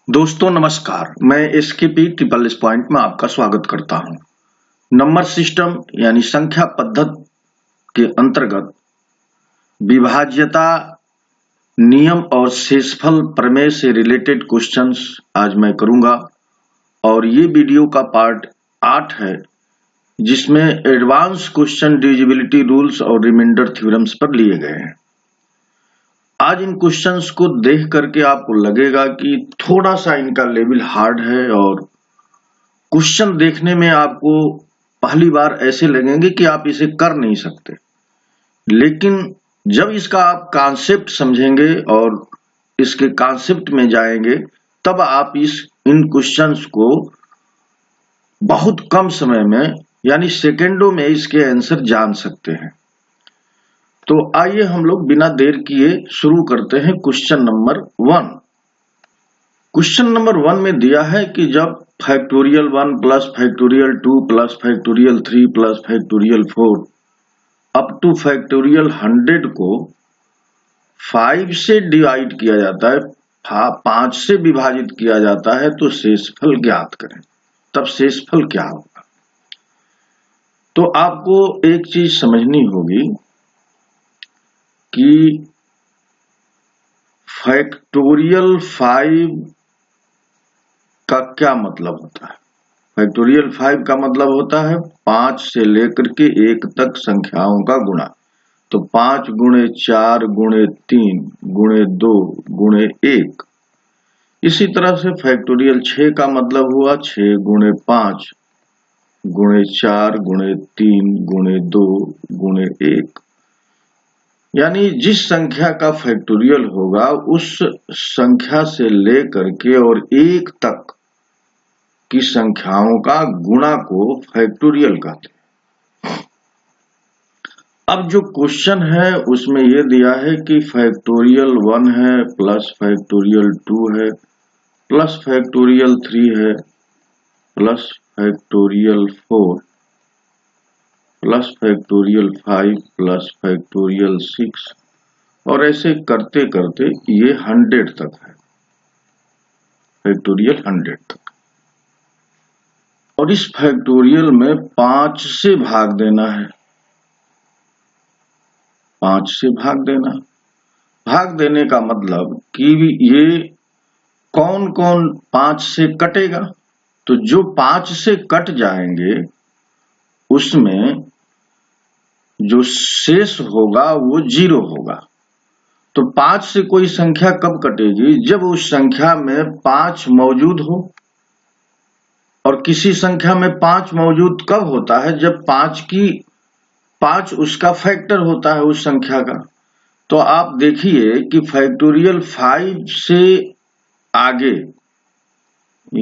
दोस्तों नमस्कार, मैं एसकेपी ट्रिपल एस पॉइंट में आपका स्वागत करता हूं। नंबर सिस्टम यानी संख्या पद्धति के अंतर्गत विभाज्यता नियम और शेषफल प्रमेय से रिलेटेड क्वेश्चंस आज मैं करूंगा और ये वीडियो का पार्ट 8 है जिसमें एडवांस क्वेश्चन डिविजिबिलिटी रूल्स और रिमाइंडर थ्योरम्स पर लिए गए हैं। आज इन क्वेश्चंस को देख करके आपको लगेगा कि थोड़ा सा इनका लेवल हार्ड है और क्वेश्चन देखने में आपको पहली बार ऐसे लगेंगे कि आप इसे कर नहीं सकते, लेकिन जब इसका आप कॉन्सेप्ट समझेंगे और इसके कॉन्सेप्ट में जाएंगे तब आप इन क्वेश्चंस को बहुत कम समय में यानी सेकेंडों में इसके आंसर जान सकते हैं। तो आइए हम लोग बिना देर किए शुरू करते हैं क्वेश्चन नंबर 1। क्वेश्चन नंबर 1 में दिया है कि जब factorial 1 plus factorial 2 plus factorial 3 plus factorial 4 up two factorial 100 को 5 से डिवाइड किया जाता है, 5 से विभाजित किया जाता है, तो शेषफल ज्ञात करें। तब शेषफल क्या होगा? तो आपको एक चीज समझनी होगी कि फैक्टोरियल 5 का क्या मतलब होता है। फैक्टोरियल 5 का मतलब होता है 5 से लेकर के 1 तक संख्याओं का गुणा। तो 5 गुणे 4 गुणे 3 गुणे 2 गुणे 1। इसी तरह से फैक्टोरियल 6 का मतलब हुआ 6 गुणे 5 गुणे 4 गुणे 3 गुणे 2 गुणे 1। यानी जिस संख्या का फैक्टोरियल होगा उस संख्या से लेकर के और 1 तक की संख्याओं का गुणा को फैक्टोरियल कहते हैं। अब जो क्वेश्चन है उसमें यह दिया है कि फैक्टोरियल 1 है प्लस फैक्टोरियल 2 है प्लस फैक्टोरियल 3 है plus factorial 4 plus factorial 5 plus factorial 6 और ऐसे करते करते ये 100 तक है, फैक्टोरियल 100 तक। और इस फैक्टोरियल में 5 से भाग देना है, 5 से भाग देना। भाग देने का मतलब कि ये कौन कौन 5 से कटेगा, तो जो 5 से कट जाएंगे उसमें जो शेष होगा वो 0 होगा। तो 5 से कोई संख्या कब कटेगी? जब उस संख्या में 5 मौजूद हो। और किसी संख्या में 5 मौजूद कब होता है? जब 5 उसका फैक्टर होता है उस संख्या का। तो आप देखिए कि फैक्टोरियल 5 से आगे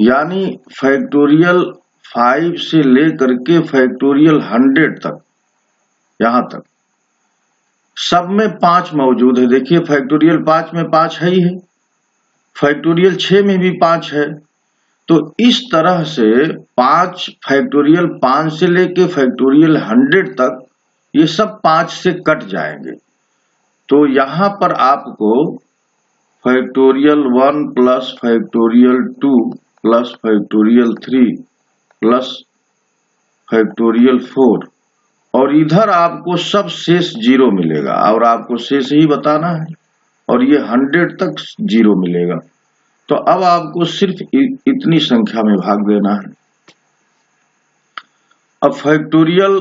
यानी फैक्टोरियल 5 से लेकर के फैक्टोरियल 100 तक, यहां तक सब में 5 मौजूद है। देखिए फैक्टोरियल 5 में 5 है ही है, फैक्टोरियल 6 में भी 5 है। तो इस तरह से 5 फैक्टोरियल 5 से लेके फैक्टोरियल 100 तक ये सब 5 से कट जाएंगे। तो यहां पर आपको factorial 1 plus factorial 2 plus factorial 3 plus factorial 4 और इधर आपको सब शेष 0 मिलेगा और आपको शेष ही बताना है और ये 100 तक 0 मिलेगा। तो अब आपको सिर्फ इतनी संख्या में भाग देना है। अब फैक्टोरियल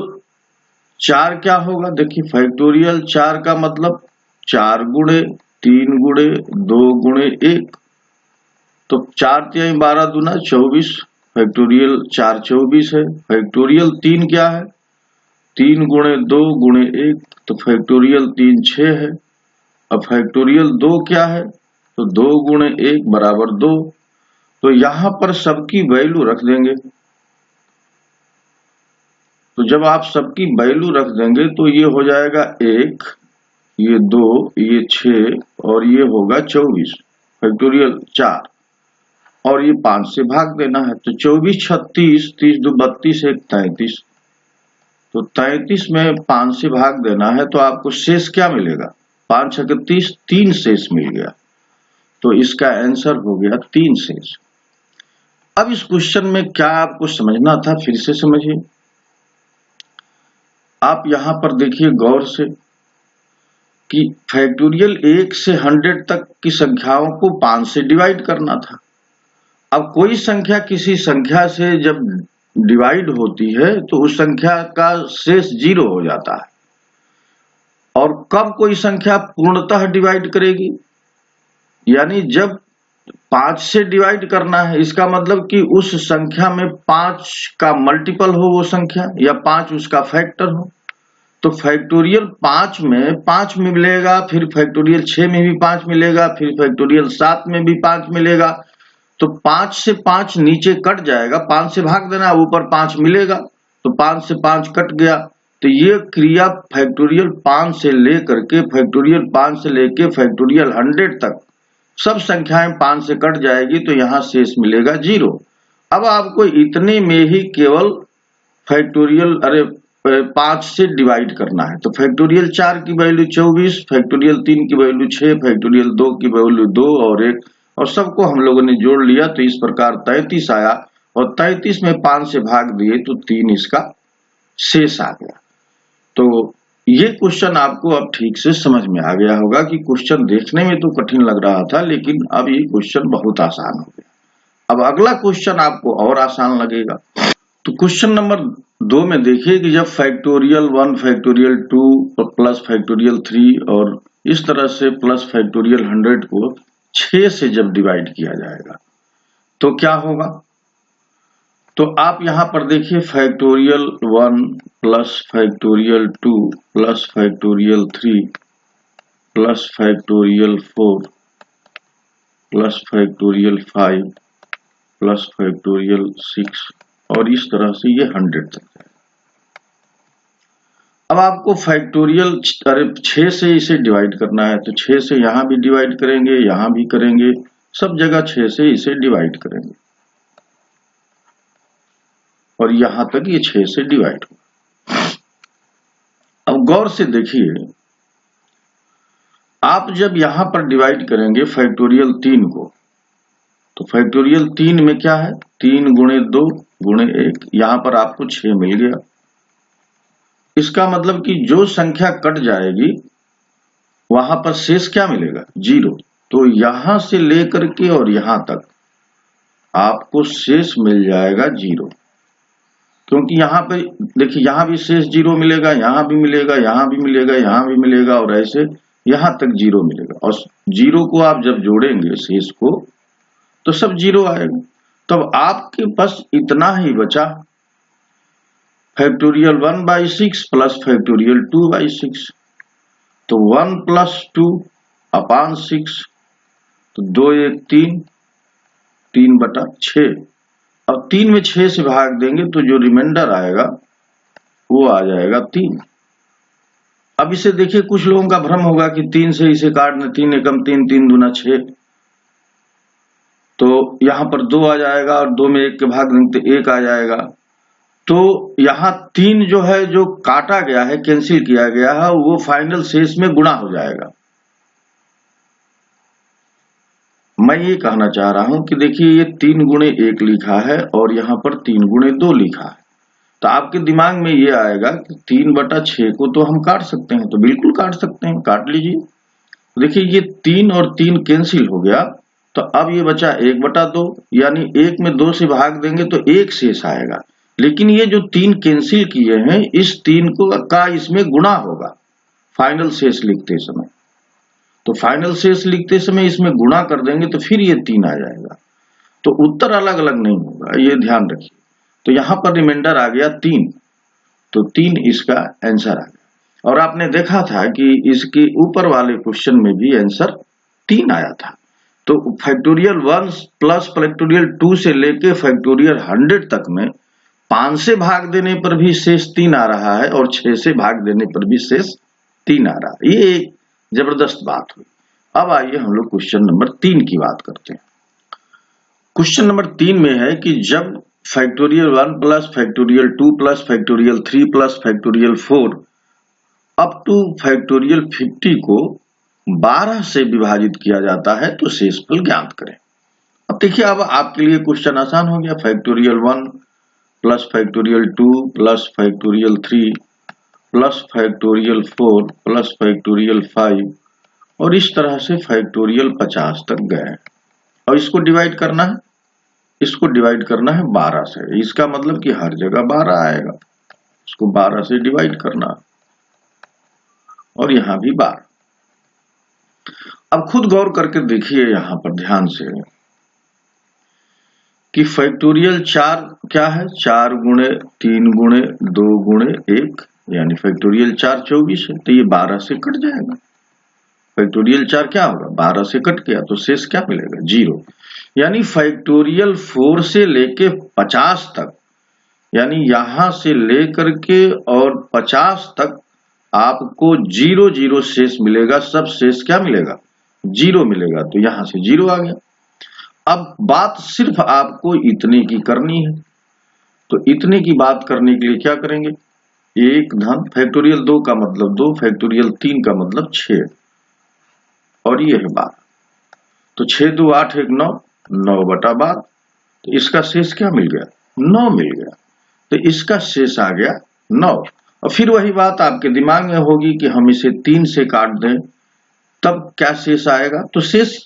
4 क्या होगा? देखिए फैक्टोरियल 4 का मतलब 4 गुणे 3 गुणे 2 गुणे 1। तो 4 3 12 दूना 24, फैक्टोरियल 4 24 है। फैक्टोरियल 3 क्या है? 3 गुणे 2 गुणे 1, तो फैक्टोरियल 3 6 है। अब फैक्टोरियल 2 क्या है? तो 2 गुणे 1 बराबर 2। तो यहां पर सबकी वैल्यू रख देंगे। तो जब आप सबकी वैल्यू रख देंगे तो ये हो जाएगा 1, ये 2, ये 6 और ये होगा 24 फैक्टोरियल 4 और ये 5 से भाग देना है। तो 24 36 30 2 32 1 33। तो 33 में 5 से भाग देना है तो आपको शेष क्या मिलेगा? 5 6 30, 3 शेष मिल गया। तो इसका आंसर हो गया 3 शेष। अब इस क्वेश्चन में क्या आपको समझना था, फिर से समझिए। आप यहां पर देखिए गौर से कि फैक्टोरियल 1 से 100 तक की संख्याओं को 5 से डिवाइड करना था। अब कोई संख्या किसी संख्या से जब डिवाइड होती है तो उस संख्या का शेष 0 हो जाता है। और कब कोई संख्या पूर्णतः डिवाइड करेगी, यानी जब 5 से डिवाइड करना है, इसका मतलब कि उस संख्या में 5 का मल्टीपल हो वो संख्या, या 5 उसका फैक्टर हो। तो फैक्टोरियल 5 में 5 मिलेगा, फिर फैक्टोरियल 6 में भी 5 मिलेगा, फिर फैक्टोरियल 7 में भी 5 मिलेगा। तो 5 से 5 नीचे कट जाएगा, 5 से भाग देना, ऊपर 5 मिलेगा, तो 5 से 5 कट गया। तो ये क्रिया फैक्टोरियल 5 से लेकर के फैक्टोरियल 5 से लेके फैक्टोरियल 100 तक सब संख्याएं 5 से कट जाएगी, तो यहां शेष मिलेगा 0। अब आपको इतने में ही केवल फैक्टोरियल 5 से डिवाइड करना है। तो फैक्टोरियल 4 की वैल्यू 24, फैक्टोरियल 3 की वैल्यू 6, फैक्टोरियल 2 की वैल्यू 2 और 1, और सबको हम लोगों ने जोड़ लिया, तो इस प्रकार 33 आया। और 33 में 5 से भाग दिए तो 3 इसका शेष आ गया। तो ये क्वेश्चन आपको अब ठीक से समझ में आ गया होगा कि क्वेश्चन देखने में तो कठिन लग रहा था, लेकिन अब ये क्वेश्चन बहुत आसान हो गया। अब अगला क्वेश्चन आपको और आसान लगेगा। तो क्वेश्चन नंबर 2 में देखिए कि जब फैक्टोरियल 1, फैक्टोरियल 2 प्लस फैक्टोरियल 3 और इस तरह से प्लस फैक्टोरियल 100 को 6 से जब डिवाइड किया जाएगा तो क्या होगा। तो आप यहां पर देखिए factorial 1 plus factorial 2 plus factorial 3 plus factorial 4 plus factorial 5 plus factorial 6 और इस तरह से ये 100 तक जाए। अब आपको फैक्टोरियल 6 से इसे डिवाइड करना है, तो 6 से यहां भी डिवाइड करेंगे, यहां भी करेंगे, सब जगह 6 से इसे डिवाइड करेंगे और यहां तक ये 6 से डिवाइड होगा। अब गौर से देखिए, आप जब यहां पर डिवाइड करेंगे फैक्टोरियल 3 को, तो फैक्टोरियल 3 में क्या है, 3 गुणे 2 गुणे 1, यहां पर आपको 6 मिल गया। इसका मतलब कि जो संख्या कट जाएगी वहां पर शेष क्या मिलेगा, 0। तो यहां से लेकर के और यहां तक आपको शेष मिल जाएगा 0, क्योंकि यहां पे देखिए यहां भी शेष 0 मिलेगा, यहां भी मिलेगा, यहां भी मिलेगा, यहां भी मिलेगा, और ऐसे यहां तक 0 मिलेगा। और 0 को आप जब जोड़ेंगे शेष को तो सब 0 आएगा। तब आपके पास इतना ही बचा, फैक्टोरियल 1/6 प्लस फैक्टोरियल 2/6, तो 1 प्लस 2 अपान 6, तो 2 1 3, 3/6। अब 3 में 6 से भाग देंगे तो जो रिमाइंडर आएगा वो आ जाएगा 3। अब इसे देखिए, कुछ लोगों का भ्रम होगा कि 3 से इसे काटना, 3 एकम 3, 3 दूना 6, तो यहां पर 2 आ जाएगा और 2 में 1 के भाग देंगे तो 1 आ जाएगा। तो यहां 3 जो है, जो काटा गया है, कैंसिल किया गया है, वो फाइनल शेष में गुणा हो जाएगा। मैं ये कहना चाह रहा हूं कि देखिए ये 3 गुणे 1 लिखा है और यहां पर 3 गुणे 2 लिखा है, तो आपके दिमाग में ये आएगा कि 3/6 को तो हम काट सकते हैं, तो बिल्कुल काट सकते हैं, काट लीजिए। देखिए ये 3 और 3 कैंसिल हो गया, तो अब ये बचा 1/2, यानी 1 में 2 से भाग देंगे तो 1 शेष आएगा। लेकिन ये जो 3 कैंसिल किए हैं, इस 3 का इसमें गुणा होगा फाइनल शेष लिखते समय। तो फाइनल शेष लिखते समय इसमें गुणा कर देंगे तो फिर ये 3 आ जाएगा। तो उत्तर अलग अलग नहीं होगा, ये ध्यान रखिए। तो यहां पर रिमाइंडर आ गया 3, तो 3 इसका आंसर आ गया। और आपने देखा था कि इसके ऊपर वाले क्वेश्चन में भी आंसर 3 आया था। तो फैक्टोरियल 1 प्लस फैक्टोरियल 2 से लेके फैक्टोरियल 100 तक में 5 से भाग देने पर भी शेष 3 आ रहा है और 6 से भाग देने पर भी शेष 3 आ रहा है। ये एक जबरदस्त बात हुई। अब आइए हम लोग क्वेश्चन नंबर 3 की बात करते हैं। क्वेश्चन नंबर 3 में है कि जब factorial 1 plus factorial 2 plus factorial 3 plus factorial 4 up two factorial 50 को 12 से विभाजित किया जाता है तो शेषफल ज्ञात करें। अब देखिए, अब आपके लिए क्वेश्चन आसान हो गया। Factorial 1 plus factorial 2 plus factorial 3 plus factorial 4 plus factorial 5 और इस तरह से फैक्टोरियल 50 तक गए। और इसको डिवाइड करना है, इसको डिवाइड करना है 12 से। इसका मतलब कि हर जगह 12 आएगा, इसको 12 से डिवाइड करना और यहां भी 12। अब खुद गौर करके देखिए यहां पर ध्यान से कि फैक्टोरियल 4 क्या है, 4 गुणे 3 गुणे 2 गुणे 1 यानी फैक्टोरियल 4 24 है, तो ये 12 से कट जाएगा। फैक्टोरियल 4 क्या होगा, 12 से कट गया तो शेष क्या मिलेगा, 0। यानी फैक्टोरियल 4 से लेके 50 तक, यानी यहां से लेकर के और 50 तक आपको 0 0 शेष मिलेगा। सब शेष क्या मिलेगा, 0 मिलेगा। तो यहां से 0 आ गया। अब बात सिर्फ आपको इतने की करनी है, तो इतने की बात करने के लिए क्या करेंगे, 1 धन फैक्टोरियल 2 का मतलब 2, फैक्टोरियल 3 का मतलब 6 और ये है 12। तो 6 2 8 1 9, 9/12। तो इसका शेष क्या मिल गया, 9 मिल गया। तो इसका शेष आ गया 9। और फिर वही बात आपके दिमाग में होगी कि हम इसे 3 से काट दें तब क्या शेष आएगा, तो शेष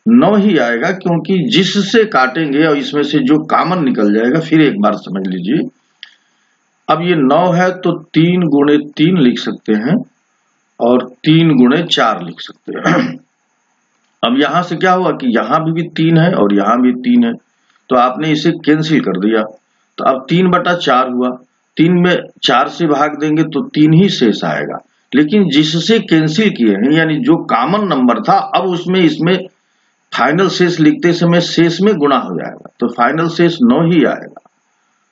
9 ही आएगा, क्योंकि जिससे काटेंगे और इसमें से जो कॉमन निकल जाएगा। फिर एक बार समझ लीजिए, अब ये 9 है तो 3 गुणे 3 लिख सकते हैं और 3 गुणे 4 लिख सकते हैं। अब यहां से क्या हुआ कि यहां भी 3 है और यहां भी 3 है, तो आपने इसे कैंसिल कर दिया। तो अब 3/4 हुआ, 3 में 4 से भाग देंगे तो 3 ही शेष आएगा। लेकिन जिससे कैंसिल किए हैं, यानी जो कॉमन नंबर था, अब उसमें इसमें फाइनल शेष लिखते समय शेष में गुणा हो जाएगा, तो फाइनल शेष 9 ही आएगा,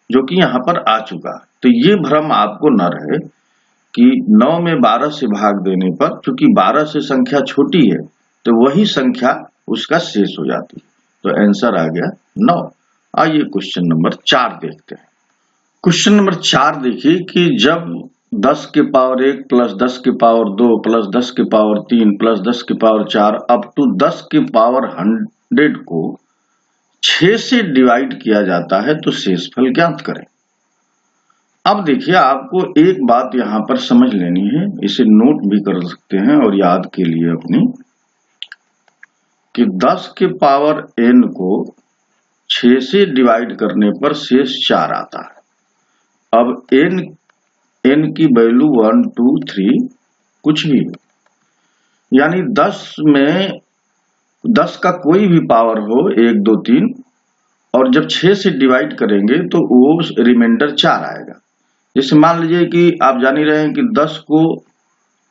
जो कि यहां पर आ चुका है। तो ये भ्रम आपको न रहे कि 9 में 12 से भाग देने पर, चूंकि 12 से संख्या छोटी है तो वही संख्या उसका शेष हो जाती है। तो आंसर आ गया 9। आइए क्वेश्चन नंबर 4 देखते हैं। क्वेश्चन नंबर 4 देखिए कि जब 10 के पावर 1 प्लस 10 के पावर 2 प्लस 10 के पावर 3 प्लस 10 के पावर 4 अप टू 10 के पावर 100 को 6 से डिवाइड किया जाता है तो शेषफल ज्ञात करें। अब देखिए, आपको एक बात यहां पर समझ लेनी है, इसे नोट भी कर सकते हैं और याद के लिए अपनी, कि 10 के पावर n को 6 से डिवाइड करने पर शेष 4 आता है। अब n की वैल्यू 1 2 3 कुछ भी हो, यानी 10 का कोई भी पावर हो 1 2 3, और जब 6 से डिवाइड करेंगे तो वो रिमाइंडर 4 आएगा। जैसे मान लीजिए कि आप जान ही रहे हैं कि 10 को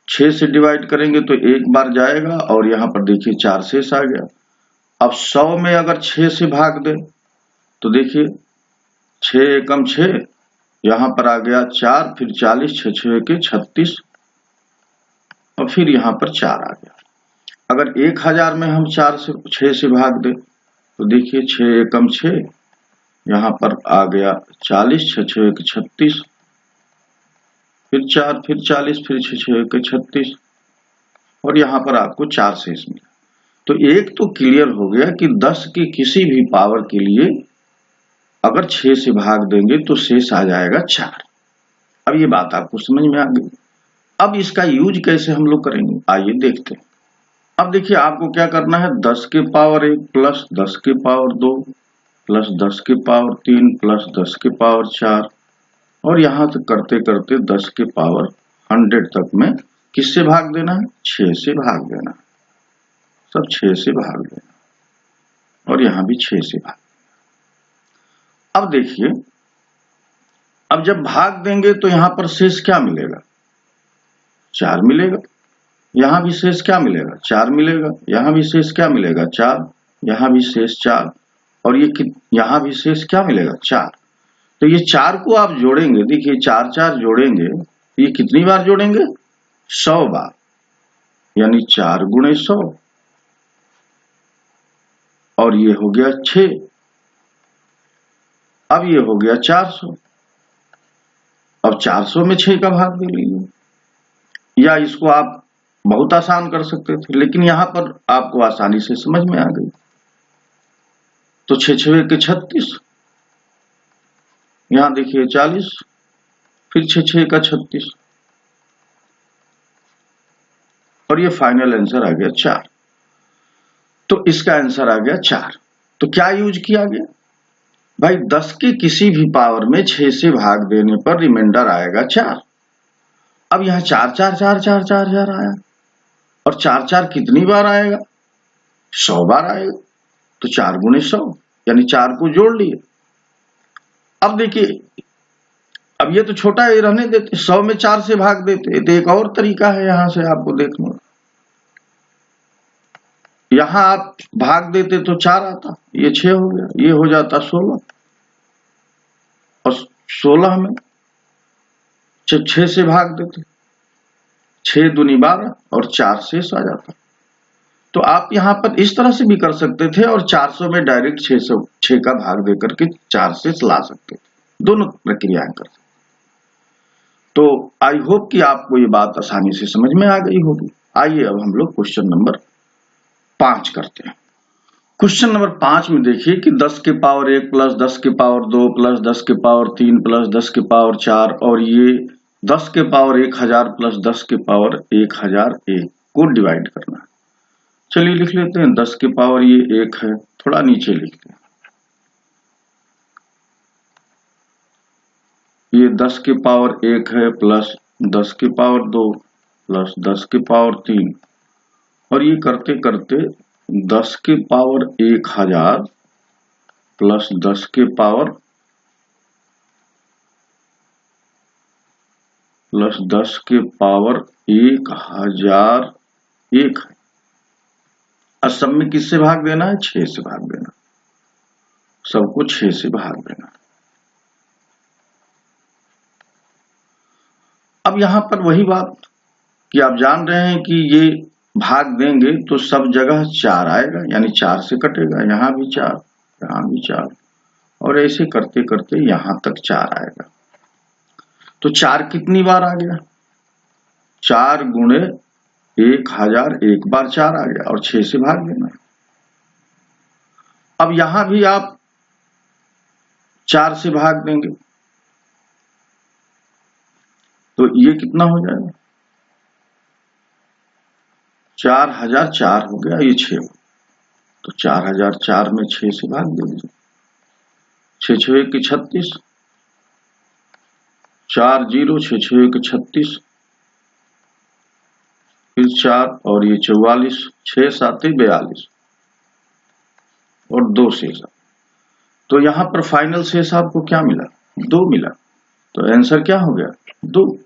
6 से डिवाइड करेंगे तो एक बार जाएगा और यहां पर देखिए 4 शेष आ गया। अब 100 में अगर 6 से भाग दें तो देखिए 6 एकम 6, यहां पर आ गया 4, फिर 40, 6 6 के 36 और फिर यहां पर 4 आ गया। अगर 1000 में हम 6 से भाग दें तो देखिए 6 एकम 6, यहां पर आ गया 40, 6 6 के 36, फिर 4, फिर 40, फिर 6 6 के 36 और यहां पर आपको 4 शेष मिला। तो एक तो क्लियर हो गया कि 10 की किसी भी पावर के लिए अगर 6 से भाग देंगे तो शेष आ जाएगा 4। अब ये बात आपको समझ में आ गई। अब इसका यूज कैसे हम लोग करेंगे, आइए देखते हैं। अब देखिए, आपको क्या करना है, 10 के पावर 1 प्लस 10 के पावर 2 प्लस 10 के पावर 3 प्लस 10 के पावर 4 और यहां तक करते करते 10 के पावर 100 तक में किससे भाग देना है, 6 से भाग देना है। सब 6 से भाग देना और यहां भी 6 से भाग। अब देखिए, अब जब भाग देंगे तो यहां पर शेष क्या मिलेगा, 4 मिलेगा। यहां भी शेष क्या मिलेगा, 4 मिलेगा। यहां भी शेष क्या मिलेगा, 4। यहां भी शेष 4 और यहां भी शेष क्या मिलेगा, 4। तो ये 4 को आप जोड़ेंगे, देखिए 4 4 जोड़ेंगे, ये कितनी बार जोड़ेंगे, 100 बार, यानी 4 गुणे 100 और ये हो गया 6। अब ये हो गया 400। अब 400 में 6 का भाग दे लीजिए, या इसको आप बहुत आसान कर सकते थे, लेकिन यहां पर आपको आसानी से समझ में आ गई। तो 6 6 के 36, यहां देखिए 40, फिर 6 6 का 36, और ये फाइनल आंसर आ गया 4। तो इसका आंसर आ गया 4। तो क्या यूज किया गया भाई, 10 के किसी भी पावर में 6 से भाग देने पर रिमाइंडर आएगा 4। अब यहां 4 4 4 4 4 4 आया, और 4 4 कितनी बार आएगा, 100 बार आएगा। तो 4 गुणे 100, यानी 4 को जोड़ लिए। अब देखिए, अब ये तो छोटा है, रहने देते, 100 में 4 से भाग देते। तो एक और तरीका है यहां से आपको देखने, यहां आप भाग देते तो 4 आता, ये 6 हो गया, ये हो जाता 16, और 16 में 6 से भाग देते, 6 दूनी 12, और 4 शेष आ जाता। तो आप यहां पर इस तरह से भी कर सकते थे, और 400 में डायरेक्ट 6 का भाग देकर के 4 शेष ला सकते थे। दोनों प्रक्रियाएं कर सकते। तो आई होप कि आपको ये बात आसानी से समझ में आ गई होगी। आइए अब हम लोग क्वेश्चन नंबर 5 करते हैं। क्वेश्चन नंबर 5 में देखिए कि 10 के पावर 1 प्लस 10 के पावर 2 प्लस 10 के पावर 3 प्लस 10 के पावर 4, और ये 10 के पावर 1000 प्लस 10 के पावर 1001 को डिवाइड करना है। चलिए लिख लेते हैं। 10 के पावर ये 1 है, थोड़ा नीचे लिखते हैं। ये 10 के पावर 1 है प्लस 10 के पावर 2 प्लस 10 के पावर 3, और ये करते करते 10 के पावर 1000 प्लस 10 के पावर प्लस 10 के पावर 1001 है। अब सब में किससे भाग देना है, 6 से भाग देना, सबको 6 से भाग देना। अब यहां पर वही बात कि आप जान रहे हैं कि ये भाग देंगे तो सब जगह 4 आएगा, यानी 4 से कटेगा, यहां भी 4, यहां भी 4, और ऐसे करते करते यहां तक 4 आएगा। तो 4 कितनी बार आ गया, 4 गुणे 1000, एक बार 4 आ गया, और 6 से भाग देना। अब यहां भी आप 4 से भाग देंगे तो ये कितना हो जाएगा, 4004 हो गया, ये 6 हो। तो 4004 में 6 से भाग दे दीजिए, 6 6 1 36, 4 0, 6 6 1 36, फिर 4, और ये 44, 6 7 42, और 2 शेष। तो यहां पर फाइनल शेष आपको क्या मिला, 2 मिला। तो आंसर क्या हो गया, 2।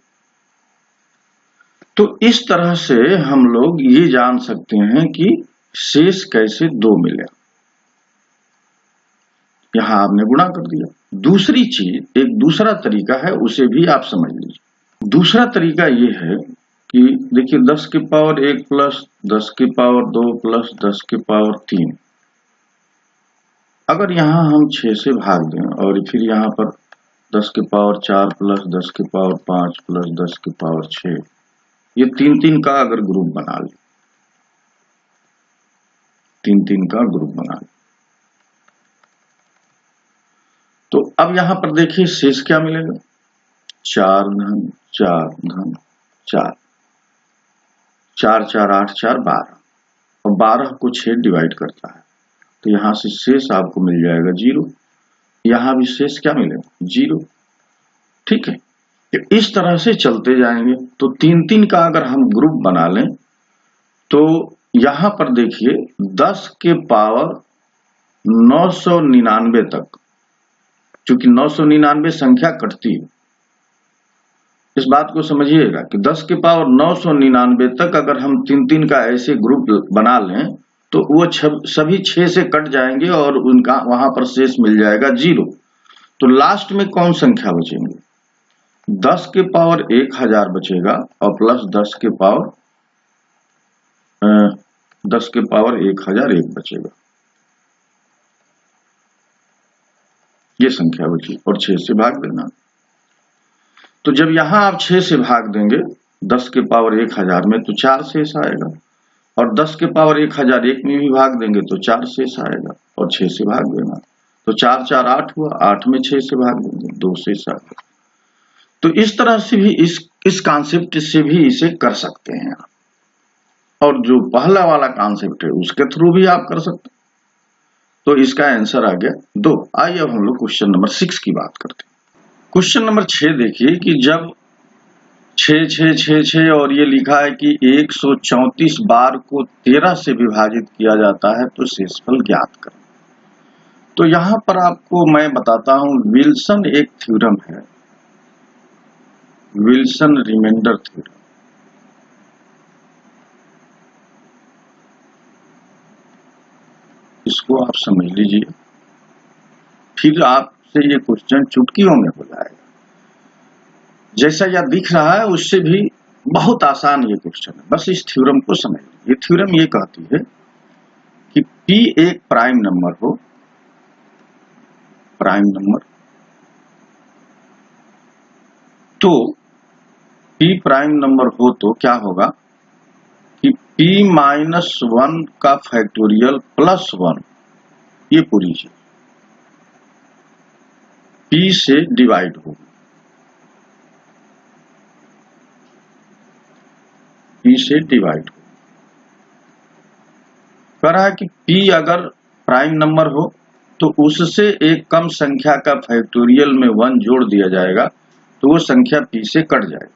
तो इस तरह से हम लोग ये जान सकते हैं कि शेष कैसे 2 मिले। यहां आपने गुणा कर दिया। दूसरी चीज, एक दूसरा तरीका है, उसे भी आप समझ लीजिए। दूसरा तरीका ये है कि देखिए 10 के पावर 1 प्लस 10 के पावर 2 प्लस 10 के पावर 3, अगर यहां हम 6 से भाग दें, और फिर यहां पर 10 के पावर 4 प्लस 10 के पावर 5 प्लस 10 के पावर 6, ये 3 3 का अगर ग्रुप बना ले, 3 3 का ग्रुप बना ले, तो अब यहां पर देखिए शेष क्या मिलेगा, 4 धन 4 धन 4, 4 4 8 4 12, और 12 को 6 डिवाइड करता है, तो यहां से शेष आपको मिल जाएगा 0। यहां भी शेष क्या मिलेगा, 0। ठीक है, तो इस तरह से चलते जाएंगे। तो 3 3 का अगर हम ग्रुप बना लें, तो यहां पर देखिए 10 के पावर 999 तक, चूंकि 999 संख्या कटती है, इस बात को समझिएगा कि 10 के पावर 999 तक अगर हम 3 3 का ऐसे ग्रुप बना लें, तो वो सभी 6 से कट जाएंगे, और उनका वहां पर शेष मिल जाएगा 0। तो लास्ट में कौन संख्या बचेंगे, 10 के पावर 1000 बचेगा, और प्लस 10 के पावर 1001 बचेगा, ये संख्या बची, और 6 से भाग देना। तो जब यहां आप 6 से भाग देंगे, 10 के पावर 1000 में तो 4 शेष आएगा, और 10 के पावर 1001 में भी भाग देंगे तो 4 शेष आएगा, और 6 से भाग देना, तो 4 4 8 हुआ, 8 में 6 से भाग देंगे, 2 शेष आएगा। तो इस तरह से भी इस कॉन्सेप्ट से भी इसे कर सकते हैं आप, और जो पहला वाला कॉन्सेप्ट है उसके थ्रू भी आप कर सकते हैं। तो इसका आंसर आ गया 2। आइए अब हम लोग क्वेश्चन नंबर 6 की बात करते हैं। क्वेश्चन नंबर 6 देखिए कि जब 6 6 6 6 और ये लिखा है कि 134 बार को 13 से विभाजित किया जाता है तो शेषफल ज्ञात करें। तो यहां पर आपको मैं बताता हूं, विल्सन एक थ्योरम है, विल्सन रिमाइंडर थ्योरम। इसको आप समझ लीजिए, फिर आपसे ये क्वेश्चन चुटकियों में हो जाएगा। जैसा यह दिख रहा है उससे भी बहुत आसान ये क्वेश्चन है, बस इस थ्योरम को समझ लीजिए। ये थ्योरम ये कहती है कि P एक प्राइम नंबर हो, प्राइम नंबर, तो P प्राइम नंबर हो तो क्या होगा कि P-1 का फैक्टोरियल प्लस 1, ये पूरी चीज P से डिवाइड होगी, P से डिवाइड होगी। कह रहा है कि P अगर प्राइम नंबर हो तो उससे एक कम संख्या का फैक्टोरियल में 1 जोड़ दिया जाएगा तो वो संख्या P से कट जाएगी।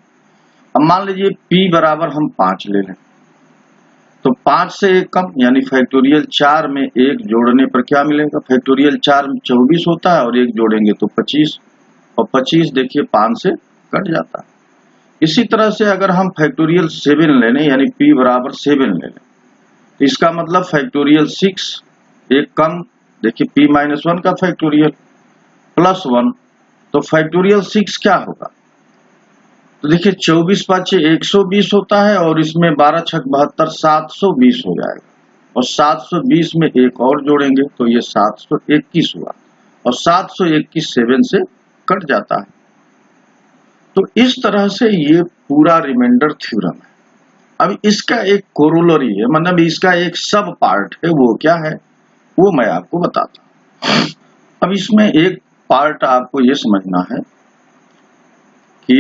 अब मान लीजिए P बराबर हम 5 ले लें, तो 5 से एक कम यानी फैक्टोरियल 4 में 1 जोड़ने पर क्या मिलेगा, फैक्टोरियल 4 में 24 होता है और 1 जोड़ेंगे तो 25, और 25 देखिए 5 से कट जाता है। इसी तरह से अगर हम फैक्टोरियल 7 ले लें यानी P बराबर 7 ले लें, तो इसका मतलब फैक्टोरियल 6 एक कम, देखिए P-1 का फैक्टोरियल प्लस 1, तो फैक्टोरियल 6 क्या होगा, तो देखिए 24 5 120 होता है, और इसमें 12 6 72 720 हो जाएगा, और 720 में एक और जोड़ेंगे तो ये 721 हुआ, और 721 7 से कट जाता है। तो इस तरह से ये पूरा रिमाइंडर थ्योरम है। अब इसका एक कोरोलरी है, मतलब इसका एक सब पार्ट है, वो क्या है वो मैं आपको बताता हूं। अब इसमें एक पार्ट आपको ये समझना है कि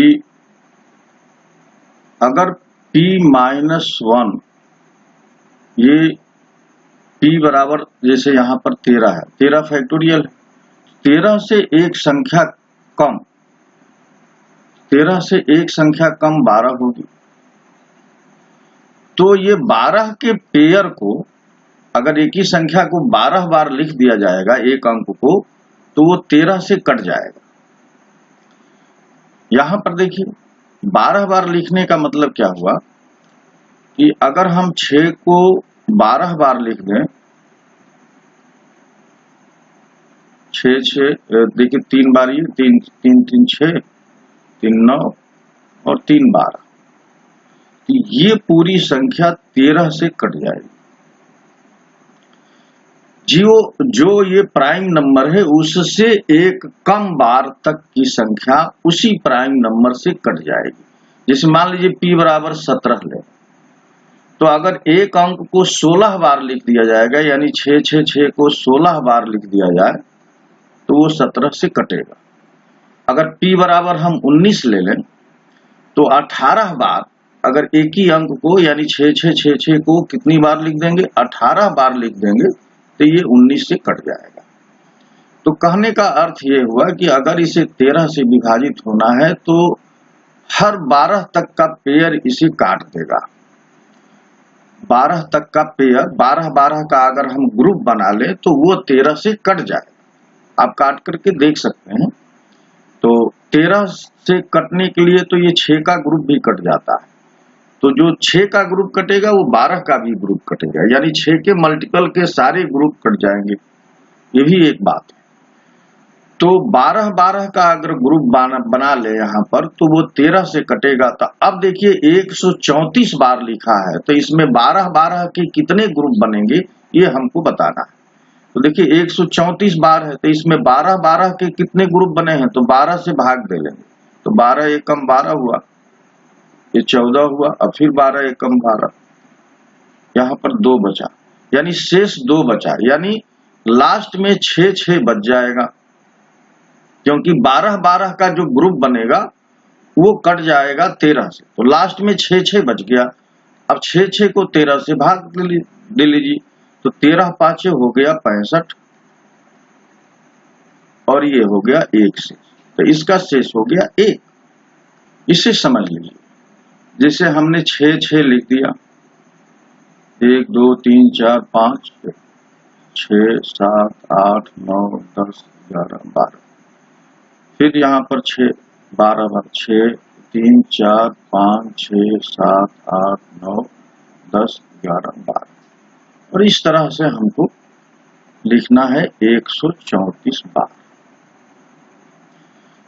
अगर P-1 ये P बराबर जैसे यहां पर 13 है, 13 फैक्टोरियल, 13 से एक संख्या कम, 13 से एक संख्या कम 12 होगी, तो ये 12 के पेयर को अगर एक ही संख्या को 12 बार लिख दिया जाएगा एक अंक को, तो वो 13 से कट जाएगा। यहां पर देखिए 12 बार लिखने का मतलब क्या हुआ कि अगर हम 6 को 12 बार लिख दें, 6 6 देखिए 3 बार, ये 3 3 3 6 3 9 और 3 12, ये पूरी संख्या 13 से कट जाएगी। जो ये प्राइम नंबर है उससे एक कम बार तक की संख्या उसी प्राइम नंबर से कट जाएगी। जैसे मान लीजिए P बराबर 17 ले, तो अगर एक अंक को 16 बार लिख दिया जाएगा यानी 6 6 6 को 16 बार लिख दिया जाए तो वो 17 से कटेगा। अगर P बराबर हम 19 ले लें तो 18 बार अगर एक ही अंक को यानी 6 6 6 6 को कितनी बार लिख देंगे, 18 बार लिख देंगे तो ये 19 से कट जाएगा। तो कहने का अर्थ ये हुआ कि अगर इसे 13 से विभाजित होना है तो हर 12 तक का पेयर इसे काट देगा। 12 तक का पेयर 12 12 का अगर हम ग्रुप बना ले तो वो 13 से कट जाएगा। आप काट करके देख सकते हैं। तो 13 से कटने के लिए तो ये 6 का ग्रुप भी कट जाता है, तो जो 6 का ग्रुप कटेगा वो 12 का भी ग्रुप कटेगा, यानी 6 के मल्टीपल के सारे ग्रुप कट जाएंगे। ये भी एक बात है। तो 12 12 का अगर ग्रुप बना ले यहाँ पर तो वो 13 से कटेगा। तो अब देखिए 134 बार लिखा है, तो इसमें 12 12 के कितने ग्रुप बनेंगे ये हमको बताना है। तो देखिए 134 बार है तो इसमें 12 12 के कितने ग्रुप बने हैं, तो 12 से भाग दे लेंगे, तो 12 एकम 12 हुआ, ये 14 हुआ। अब फिर 12 एकम 12, यहाँ पर 2 बचा, यानी शेष 2 बचा, यानी लास्ट में 6 बच जाएगा, क्योंकि 12 का जो ग्रुप बनेगा वो कट जाएगा 13 से, तो लास्ट में 6 बच गया। अब 6 को 13 से भाग दे लीजिए, तो 13 5 हो गया 65, और ये हो गया 1 से, तो इसका शेष हो गया 1। इसे समझ लीजिए, जैसे हमने 6 लिख दिया, 1 2 3 4 5 6 7 8 9 10 11 12, फिर यहाँ पर 6 12 बार 6 3 4 5 6 7 8 9 10 11 12, और इस तरह से हमको लिखना है 134 बार।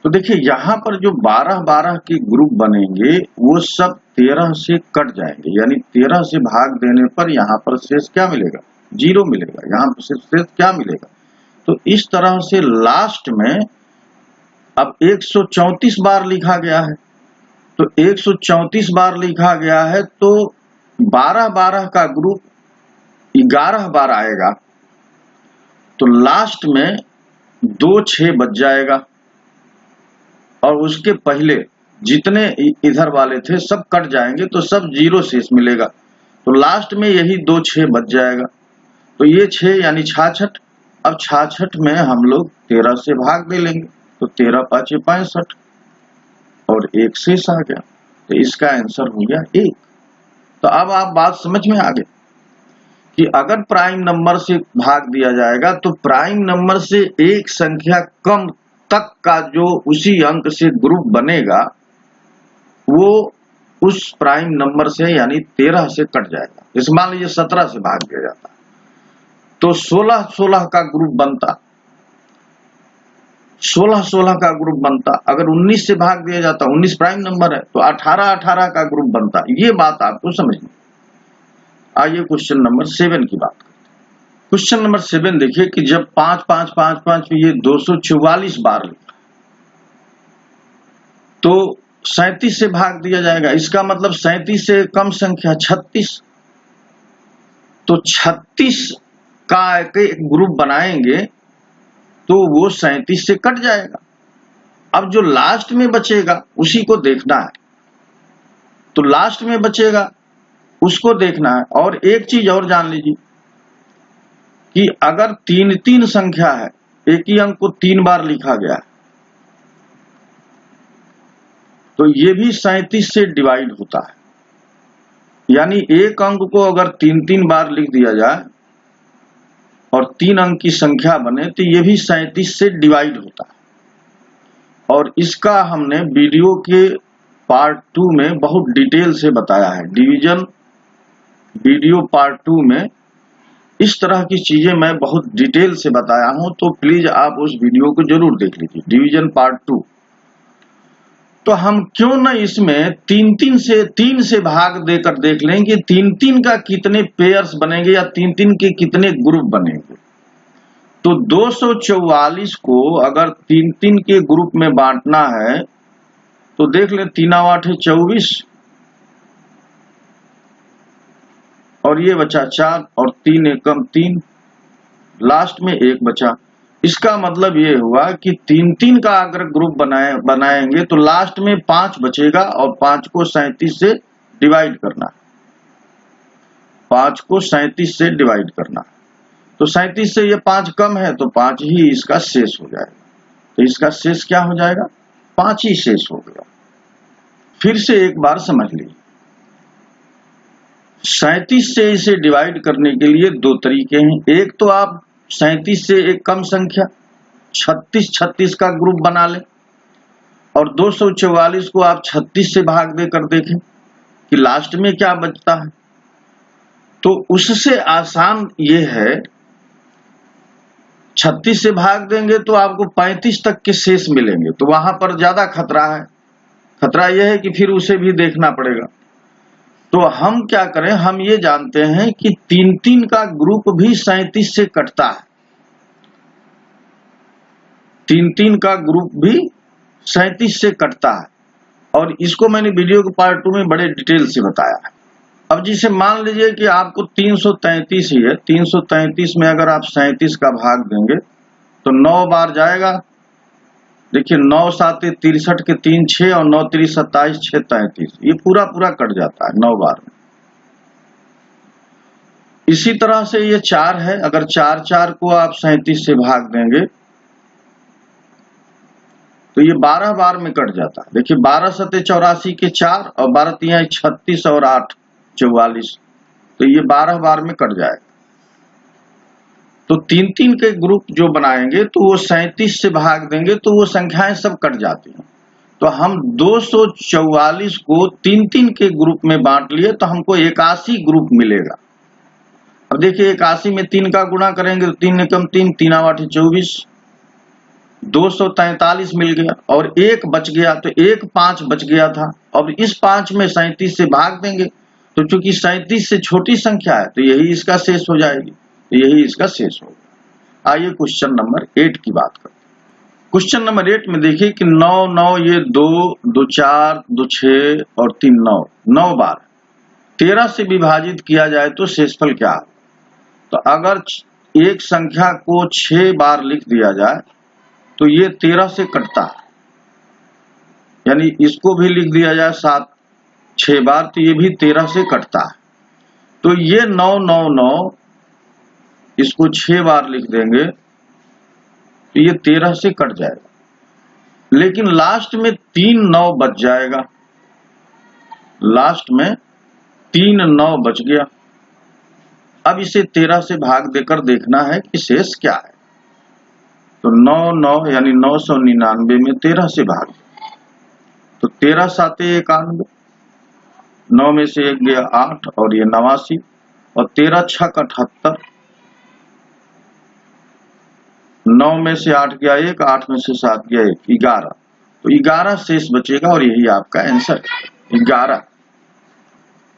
तो देखिए यहाँ पर जो 12 के ग्रुप बनेंगे वो सब 13 से कट जाएंगे, यानी 13 से भाग देने पर यहाँ पर शेष क्या मिलेगा? 0 मिलेगा। यहाँ पर शेष क्या मिलेगा? तो इस तरह से लास्ट में अब 134 बार लिखा गया है, तो 134 बार लिखा गया है, तो 12 का ग्रुप 11 बार आएगा, तो लास्ट में 2 6 बच जाएगा, और उसके पहले जितने इधर वाले थे सब कट जाएंगे, तो सब 0 शेष मिलेगा, तो लास्ट में यही 2 6 बच जाएगा, तो ये 6 यानी 66। अब 66 में हम लोग 13 से भाग दे लेंगे, तो 13 5 65, और 1 शेष आ गया, तो इसका आंसर हो गया 1। तो अब आप बात समझ में आ गए कि अगर प्राइम नंबर से भाग दिया जाएगा तो प्राइम नंबर से एक संख्या कम तक का जो उसी अंक से ग्रुप बनेगा वो उस प्राइम नंबर से यानी 13 से कट जाएगा। जैसे मान लीजिए 17 से भाग दिया जाता तो 16 का ग्रुप बनता, 16 का ग्रुप बनता। अगर 19 से भाग दिया जाता, 19 प्राइम नंबर है, तो 18 का ग्रुप बनता। ये बात आपको समझनी। आइए क्वेश्चन नंबर 7 की बात करते हैं। क्वेश्चन नंबर 7 देखिए कि जब 5 5 5 5 ये 244 बार लिखा, तो 37 से भाग दिया जाएगा। इसका मतलब 37 से कम संख्या 36, तो 36 का एक ग्रुप बनाएंगे तो वो 37 से कट जाएगा। अब जो लास्ट में बचेगा उसी को देखना है, तो लास्ट में बचेगा उसको देखना है। और एक चीज और जान लीजिए कि अगर 3 संख्या है, एक ही अंक को 3 बार लिखा गया है, तो ये भी 37 से डिवाइड होता है। यानी एक अंक को अगर 3 बार लिख दिया जाए और 3 अंक की संख्या बने तो ये भी 37 से डिवाइड होता है। और इसका हमने वीडियो के पार्ट 2 में बहुत डिटेल से बताया है। डिवीजन वीडियो पार्ट 2 में इस तरह की चीजें मैं बहुत डिटेल से बताया हूं, तो प्लीज आप उस वीडियो को जरूर देख लीजिए, डिवीजन पार्ट 2। तो हम क्यों न इसमें 3 से भाग देकर देख लें कि 3 का कितने पेयर्स बनेंगे या 3 के कितने ग्रुप बनेंगे। तो 244 को अगर 3 के ग्रुप में बांटना है तो देख लें, 3 8 24, और ये बचा 4, और 3 एकम 3, लास्ट में 1 बचा। इसका मतलब ये हुआ कि 3 का अगर ग्रुप बनाएंगे तो लास्ट में 5 बचेगा, और 5 को 37 से डिवाइड करना, 5 को 37 से डिवाइड करना। तो 37 से ये 5 कम है तो 5 ही इसका शेष हो जाएगा। तो इसका शेष क्या हो जाएगा? 5 ही शेष हो गया। फिर से एक बार समझ लीजिए, 37 से इसे डिवाइड करने के लिए 2 तरीके हैं। एक तो आप 37 से एक कम संख्या 36 का ग्रुप बना लें, और 244 को आप 36 से भाग देकर देखें कि लास्ट में क्या बचता है। तो उससे आसान ये है, 36 से भाग देंगे तो आपको 35 तक के शेष मिलेंगे, तो वहां पर ज्यादा खतरा है। खतरा यह है कि फिर उसे भी देखना पड़ेगा। तो हम क्या करें, हम ये जानते हैं कि 3 का ग्रुप भी 37 से कटता है। 3 का ग्रुप भी 37 से कटता है। और इसको मैंने वीडियो के पार्ट 2 में बड़े डिटेल से बताया है। अब जिसे मान लीजिए कि आपको 333 ही है, 333 में अगर आप 37 का भाग देंगे तो 9 बार जाएगा। देखिए 9 7 63 के 3 6 और 9 3 27 6 33, ये पूरा कट जाता है 9 बार में। इसी तरह से ये 4 है, अगर 4 4 को आप 37 से भाग देंगे तो ये 12 बार में कट जाता है। देखिए 12 7 84 के 4 और 12 3 36 और 8 44, तो ये 12 बार में कट जाएगा। तो 3 के ग्रुप जो बनाएंगे तो वो 37 से भाग देंगे तो वो संख्याएं सब कट जाती हैं। तो हम 244 को 3 के ग्रुप में बांट लिए तो हमको 81 ग्रुप मिलेगा। अब देखिए 81 में 3 का गुणा करेंगे तो 3 कम 3 3 8 24, 243 मिल गया और एक बच गया, तो एक 5 बच गया था। अब इस 5 में 37 से भाग देंगे तो चूंकि 37 से छोटी संख्या है तो यही इसका शेष हो जाएगी, तो यही इसका शेष होगा। आइए क्वेश्चन नंबर 8 की बात करते हैं। क्वेश्चन नंबर 8 में देखिए कि 9 9 ये 2 2 4 2 6 और 3 9, 9 बार 13 से विभाजित किया जाए तो शेषफल क्या है। तो अगर एक संख्या को 6 बार लिख दिया जाए तो ये 13 से कटता है, यानी इसको भी लिख दिया जाए 6 बार तो ये भी 13 से कटता है। तो ये 9 9 9 इसको 6 बार लिख देंगे तो ये 13 से कट जाएगा, लेकिन लास्ट में 3 9 बच जाएगा, लास्ट में 3 9 बच गया। अब इसे 13 से भाग देकर देखना है कि शेष क्या है। तो 9 9 यानी 999 में 13 से भाग तो 13 7 91, 9 में से 1 गया 8 और ये 89 और 13 6 78, 9 में से 8 गया 1, 8 में से 7 गया 1, 11, तो 11 शेष बचेगा और यही आपका आंसर 11।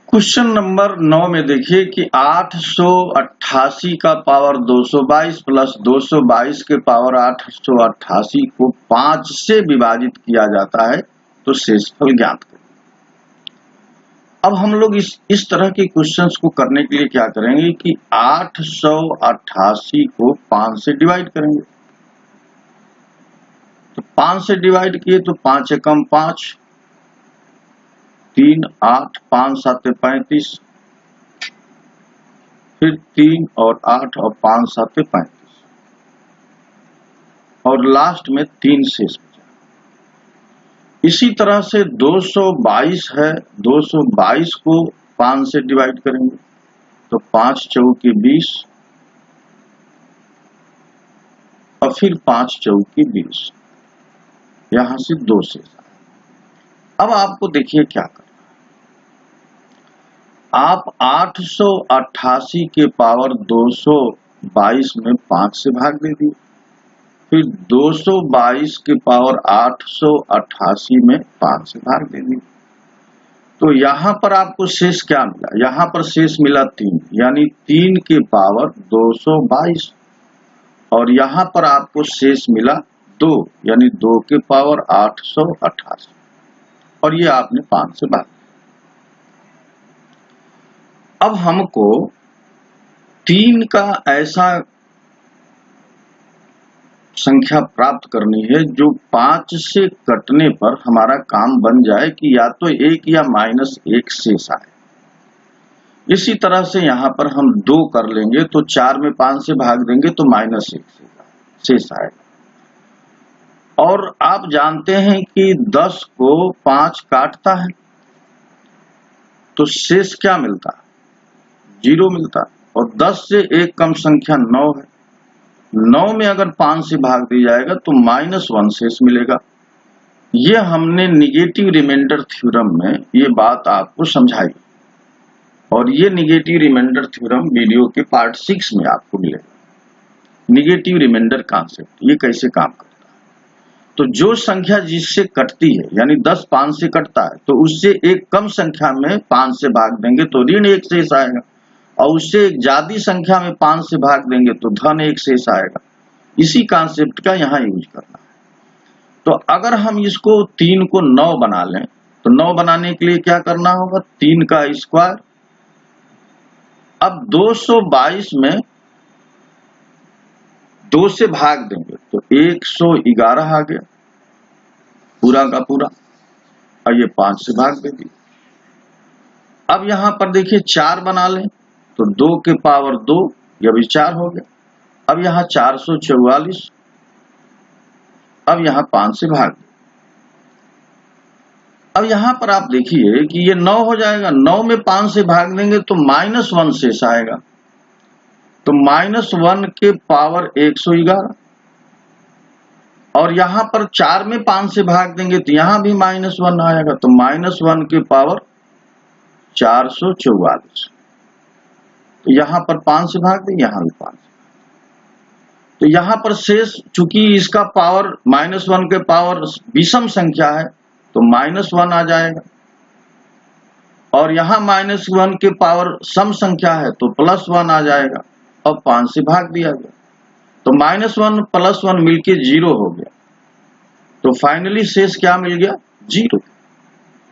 क्वेश्चन नंबर 9 में देखिए कि 888 का पावर 222 प्लस 222 के पावर 888 को 5 से विभाजित किया जाता है तो शेषफल ज्ञात करें। अब हम लोग इस तरह के क्वेश्चंस को करने के लिए क्या करेंगे कि 888 को 5 से डिवाइड करेंगे। तो 5 से डिवाइड किए तो 5 एकम 5, 3 8 5 7 35, फिर 3 और 8 और 5 7 35 और लास्ट में 3 शेष बचा। इसी तरह से 222 है, 222 को 5 से डिवाइड करेंगे तो 5 चौके 20 और फिर 5 चौके 20, यहां से 2 शेष। अब आपको देखिए क्या करना, आप 888 के पावर 222 में 5 से भाग दे दिए, फिर 222 के पावर 888 में 5 से भाग दे दिए। तो यहां पर आपको शेष क्या मिला, यहां पर शेष मिला 3, यानी 3 के पावर 222 और यहां पर आपको शेष मिला 2, यानी 2 के पावर 888 और ये आपने 5 से भाग। अब हमको 3 का ऐसा संख्या प्राप्त करनी है जो 5 से कटने पर हमारा काम बन जाए कि या तो 1 या -1 शेष आए। इसी तरह से यहां पर हम 2 कर लेंगे तो 4 में 5 से भाग देंगे तो -1 शेष आएगा। और आप जानते हैं कि 10 को 5 काटता है तो शेष क्या मिलता है, 0 मिलता है। और 10 से एक कम संख्या 9 है, 9 में अगर 5 से भाग दिया जाएगा तो -1 शेष मिलेगा। ये हमने निगेटिव रिमाइंडर थ्योरम में ये बात आपको समझाई और ये निगेटिव रिमाइंडर थ्योरम वीडियो के पार्ट 6 में आपको मिलेगा। निगेटिव रिमाइंडर कॉन्सेप्ट ये कैसे काम करता है। तो जो संख्या जिससे कटती है, यानी 10 5 से कटता है तो उससे एक कम संख्या में 5 से भाग देंगे तो ऋण 1 शेष आएगा, और उससे एक ज्यादा संख्या में 5 से भाग देंगे तो धन 1 शेष आएगा। इसी कॉन्सेप्ट का यहाँ यूज करना है। तो अगर हम इसको 3 को 9 बना लें तो 9 बनाने के लिए क्या करना होगा, 3 का स्क्वायर। अब 222 में 2 से भाग देंगे तो 111 आ गया पूरा का पूरा, और ये 5 से भाग देंगे। अब यहां पर देखिए 4 बना लें तो 2 के पावर 2, यह भी 4 हो गया। अब यहाँ 444, अब यहाँ 5 से भाग। अब यहां पर आप देखिए कि ये 9 हो जाएगा, 9 में 5 से भाग देंगे तो -1 शेष आएगा, तो -1 के पावर 111। और यहां पर 4 में 5 से भाग देंगे तो यहां भी -1 आएगा, तो -1 के पावर 444। तो यहां पर 5 से भाग देंगे, यहां भी 5। तो यहां पर शेष, चूंकि इसका पावर -1 के पावर विषम संख्या है तो -1 आ जाएगा, और यहां -1 के पावर सम संख्या है तो +1 आ जाएगा, और 5 से भाग दिया गया तो -1 + 1 मिलके 0 हो गया। तो फाइनली शेष क्या मिल गया, 0।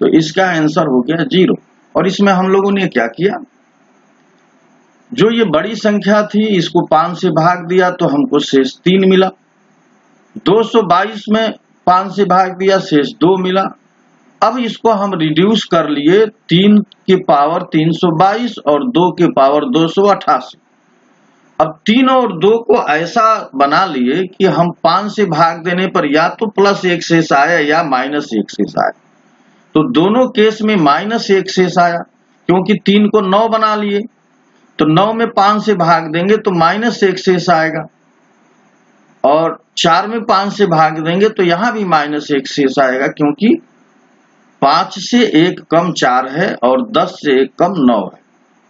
तो इसका आंसर हो गया 0। और इसमें हम लोगों ने क्या किया, जो ये बड़ी संख्या थी इसको 5 से भाग दिया तो हमको शेष 3 मिला। 222 में 5 से भाग दिया, शेष 2 मिला। अब इसको हम रिड्यूस कर लिए, 3 के पावर 322 और 2 के पावर 288। अब 3 और 2 को ऐसा बना लिए कि हम 5 से भाग देने पर या तो +1 शेष आया या -1 शेष आया। तो दोनों केस में -1 शेष आया, क्योंकि 3 को 9 बना लिए तो 9 में 5 से भाग देंगे तो -1 शेष आएगा, और 4 में 5 से भाग देंगे तो यहां भी -1 शेष आएगा, क्योंकि 5 से 1 कम 4 है और 10 से 1 कम 9 है।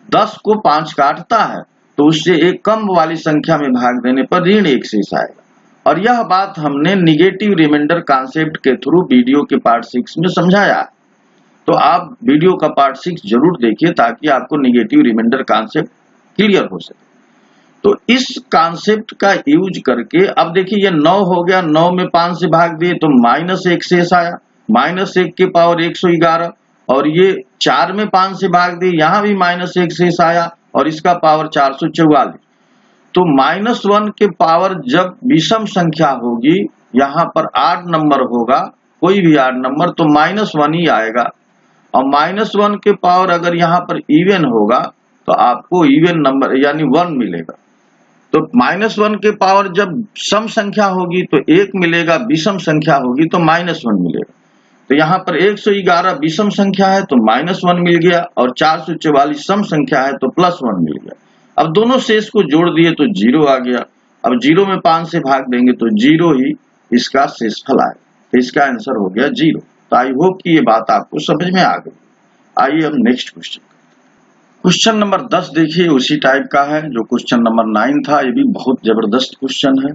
10 को 5 काटता है तो उससे 1 कम वाली संख्या में भाग देने पर -1 शेष आएगा। और यह बात हमने निगेटिव रिमाइंडर कॉन्सेप्ट के थ्रू वीडियो के पार्ट 6 में समझाया। तो आप वीडियो का पार्ट 6 जरूर देखिए ताकि आपको निगेटिव रिमाइंडर कॉन्सेप्ट क्लियर हो सके। तो इस कॉन्सेप्ट का यूज करके अब देखिए ये 9 हो गया, 9 में 5 से भाग दिए तो -1 शेष आया, -1 के पावर 111, और ये 4 में 5 से भाग दिए, यहां भी -1 शेष आया और इसका पावर 444। तो -1 के पावर जब विषम संख्या होगी, यहाँ पर आड नंबर होगा, कोई भी आड नंबर, तो -1 ही आएगा। और -1 के पावर अगर यहाँ पर इवन होगा तो आपको इवन नंबर यानी 1 मिलेगा। तो -1 के पावर जब सम संख्या होगी तो 1 मिलेगा, विषम संख्या होगी तो -1 मिलेगा। तो यहाँ पर 111 विषम संख्या है तो -1 मिल गया, और 444 सम संख्या है तो +1 मिल गया। अब दोनों शेष को जोड़ दिए तो 0 आ गया। अब 0 में 5 से भाग देंगे तो 0 ही इसका शेषफल आएगा, तो इसका आंसर हो गया 0। तो आई होप कि ये बात आपको समझ में आ गई। आइए अब नेक्स्ट क्वेश्चन। क्वेश्चन नंबर 10 देखिए, उसी टाइप का है जो क्वेश्चन नंबर 9 था। ये भी बहुत जबरदस्त क्वेश्चन है।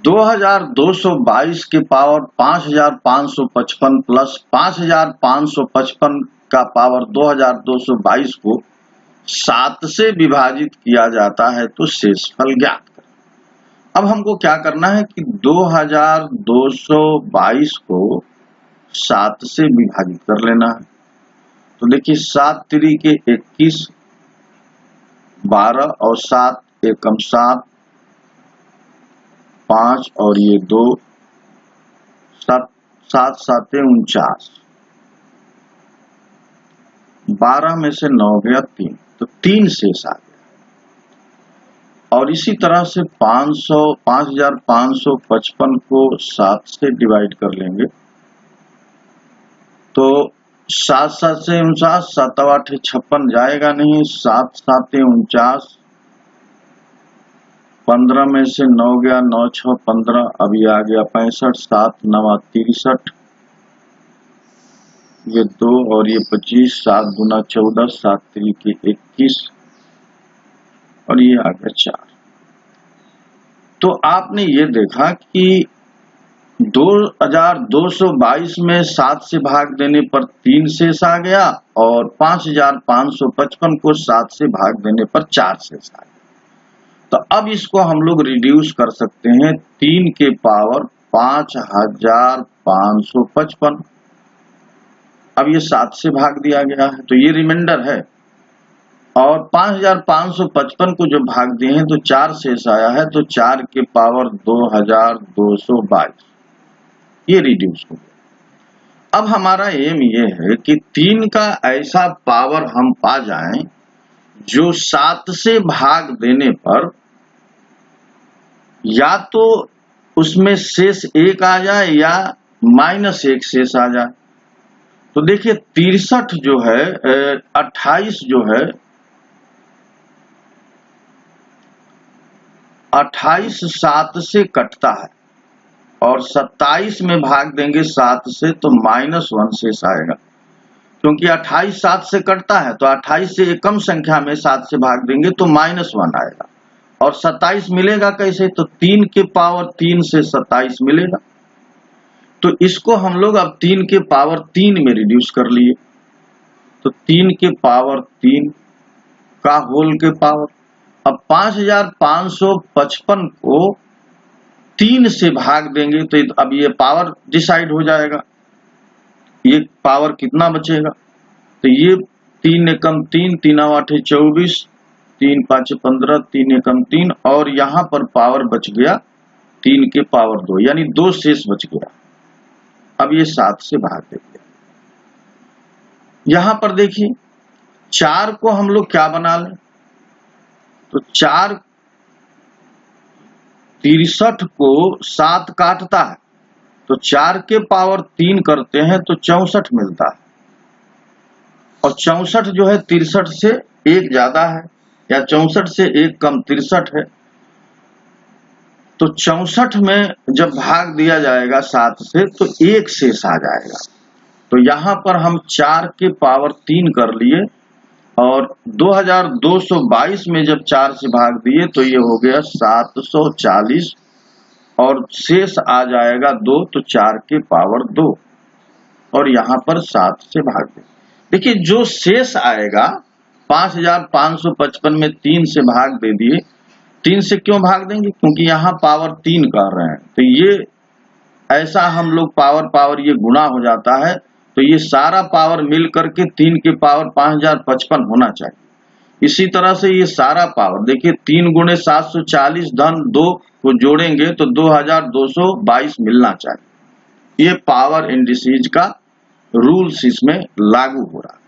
2222 के पावर 5555 प्लस 5555 का पावर 2222 को 7 से विभाजित किया जाता है तो शेषफल ज्ञात करें। अब हमको क्या करना है कि 2222 को 7 से विभाजित कर लेना है। तो देखिए 7 तिरिके 21, 12 और 7 एकम 7, 5 और ये 2, 7 7 49, 12 में से 9 गया 3, तो 3 शेष आ गया। और इसी तरह से 5555 को 7 से डिवाइड कर लेंगे तो 7 7 से 49, 7 8 56 जाएगा नहीं, 7 7 49, 15 में से 9 गया, 9 6 15, अभी आ गया 65, 7 9 63, ये 2 और ये 25, 7 दूना 14, 7 तिरिके 21 और ये आ गया 4। तो आपने ये देखा कि 2222 में 7 से भाग देने पर 3 शेष आ गया, और 5555 को 7 से भाग देने पर 4 शेष आ गया। तो अब इसको हम लोग रिड्यूस कर सकते हैं 3 के पावर 5555, अब ये 7 से भाग दिया गया है तो ये रिमाइंडर है, और 5555 को जो भाग दिए हैं तो 4 शेष आया है, तो 4 के पावर 2222 ये रिड्यूस हो गया। अब हमारा एम ये है कि 3 का ऐसा पावर हम पा जाएं जो 7 से भाग देने पर या तो उसमें शेष 1 आ जाए या -1 शेष आ जाए। तो देखिए 63 जो है 28 जो है 28 7 से कटता है और 27 में भाग देंगे 7 से तो -1 शेष आएगा, क्योंकि 28 7 से कटता है तो 28 से एक कम संख्या में 7 से भाग देंगे तो -1 आएगा। और 27 मिलेगा कैसे, तो 3 के पावर 3 से 27 मिलेगा। तो इसको हम लोग अब 3 के पावर 3 में रिड्यूस कर लिए, तो 3 के पावर 3 का होल के पावर। अब 5555 को 3 से भाग देंगे तो अब ये पावर डिसाइड हो जाएगा, ये पावर कितना बचेगा। तो ये 3 एकम 3, 3 8 24, 3 5 15, 3 एकम 3, और यहां पर पावर बच गया 3 के पावर 2, यानी 2 शेष बच गया। अब ये 7 से भाग देंगे। यहां पर देखिए 4 को हम लोग क्या बना लें, तो 4 63 को 7 काटता है तो 4 के पावर 3 करते हैं तो 64 मिलता है, और 64 जो है 63 से 1 ज्यादा है, या 64 से 1 कम 63 है। तो 64 में जब भाग दिया जाएगा 7 से तो 1 शेष आ जाएगा। तो यहां पर हम 4 के पावर 3 कर लिए, और 2222 में जब 4 से भाग दिए तो ये हो गया 740, और शेष आ जाएगा 2, तो 4 के पावर 2, और यहां पर 7 से भाग दें। देखिए जो शेष आएगा 5555 में 3 से भाग दे दिए। 3 से क्यों भाग देंगे, क्योंकि यहाँ पावर 3 कर रहे हैं, तो ये ऐसा हम लोग पावर ये गुणा हो जाता है, तो ये सारा पावर मिल करके 3 के पावर 5055 होना चाहिए। इसी तरह से ये सारा पावर देखिए 3 गुणे 740 धन 2 को जोड़ेंगे तो 2222 मिलना चाहिए। ये पावर इंडिसेज का रूल्स इसमें लागू हो रहा है।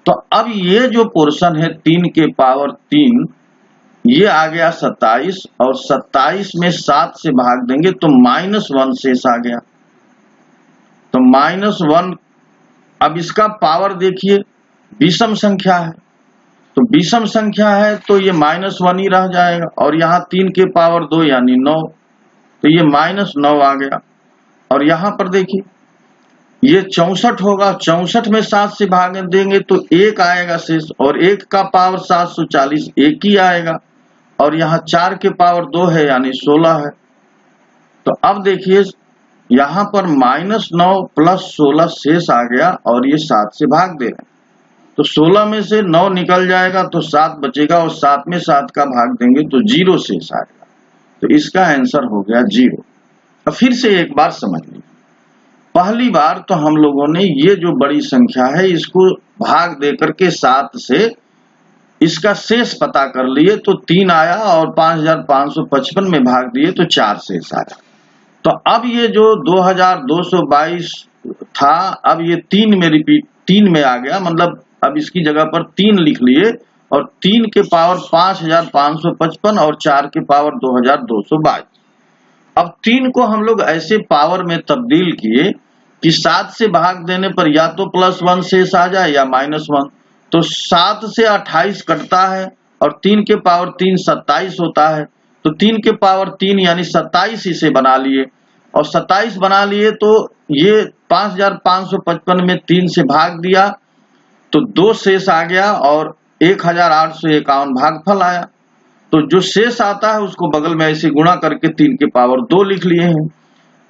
तो अब ये जो पोर्शन है 3 के पावर 3, ये आ गया 27, और 27 में 7 से भाग देंगे तो -1 शेष आ गया। तो -1, अब इसका पावर देखिए विषम संख्या है, तो विषम संख्या है तो ये -1 ही रह जाएगा, और यहाँ 3 के पावर 2 यानी 9, तो ये -9 आ गया। और यहाँ पर देखिए ये 64 होगा, 64 में 7 से भाग देंगे तो 1 आएगा शेष, और 1 का पावर 740 1 ही आएगा, और यहाँ 4 के पावर 2 है यानी 16 है। तो अब देखिए यहाँ पर -9 + 16 शेष आ गया, और ये 7 से भाग दे रहे हैं, तो 16 में से 9 निकल जाएगा तो 7 बचेगा, और 7 में 7 का भाग देंगे तो 0 शेष आएगा। तो इसका आंसर हो गया 0। अब फिर से एक बार समझ लीजिए, पहली बार तो हम लोगों ने ये जो बड़ी संख्या है इसको भाग दे करके 7 से इसका शेष पता कर लिए तो 3 आया, और 5555 में भाग दिए तो 4 शेष आया। तो अब ये जो 2222 था, अब ये 3 में आ गया, मतलब अब इसकी जगह पर 3 लिख लिए, और 3 के पावर 5555 और 4 के पावर 2222। अब 3 को हम लोग ऐसे पावर में तब्दील किए कि 7 से भाग देने पर या तो +1 शेष आ जाए या -1। तो 7 से 28 कटता है, और 3 के पावर 3 27 होता है, तो 3 के पावर 3 यानी 27 इसे बना लिए, और 27 बना लिए तो ये 5555 में 3 से भाग दिया तो 2 शेष आ गया, और 1851 भागफल आया। तो जो शेष आता है उसको बगल में ऐसे गुणा करके 3 के पावर 2 लिख लिए हैं।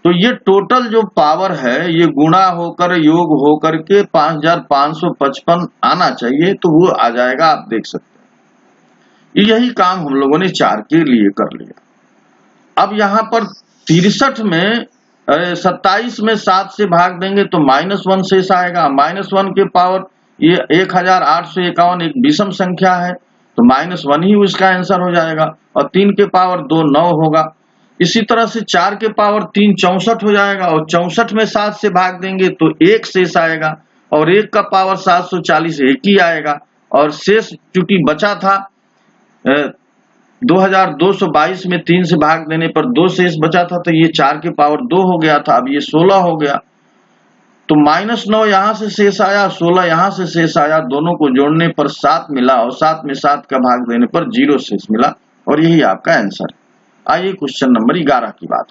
तो ये टोटल जो पावर है ये गुणा होकर योग होकर के 5555 आना चाहिए, तो वो आ जाएगा, आप देख सकते हैं। यही काम हम लोगों ने 4 के लिए कर लिया। अब यहाँ पर 63 में 27 में 7 से भाग देंगे तो -1 शेष आएगा। -1 के पावर ये 1851 एक विषम संख्या है तो -1 ही उसका आंसर हो जाएगा। और 3 के पावर 2 9 होगा। इसी तरह से 4 के पावर 3 64 हो जाएगा और 64 में 7 से भाग देंगे तो 1 शेष आएगा और 1 का पावर 740 1 ही आएगा। और शेष चूंकि बचा था 2222 में 3 से भाग देने पर 2 शेष बचा था तो ये 4 के पावर 2 हो गया था। अब ये 16 हो गया तो -9 यहां से शेष आया, 16 यहां से शेष आया, दोनों को जोड़ने पर 7 मिला और 7 में 7 का भाग देने पर 0 शेष मिला और यही आपका आंसर है। आइए क्वेश्चन नंबर 11 की बात।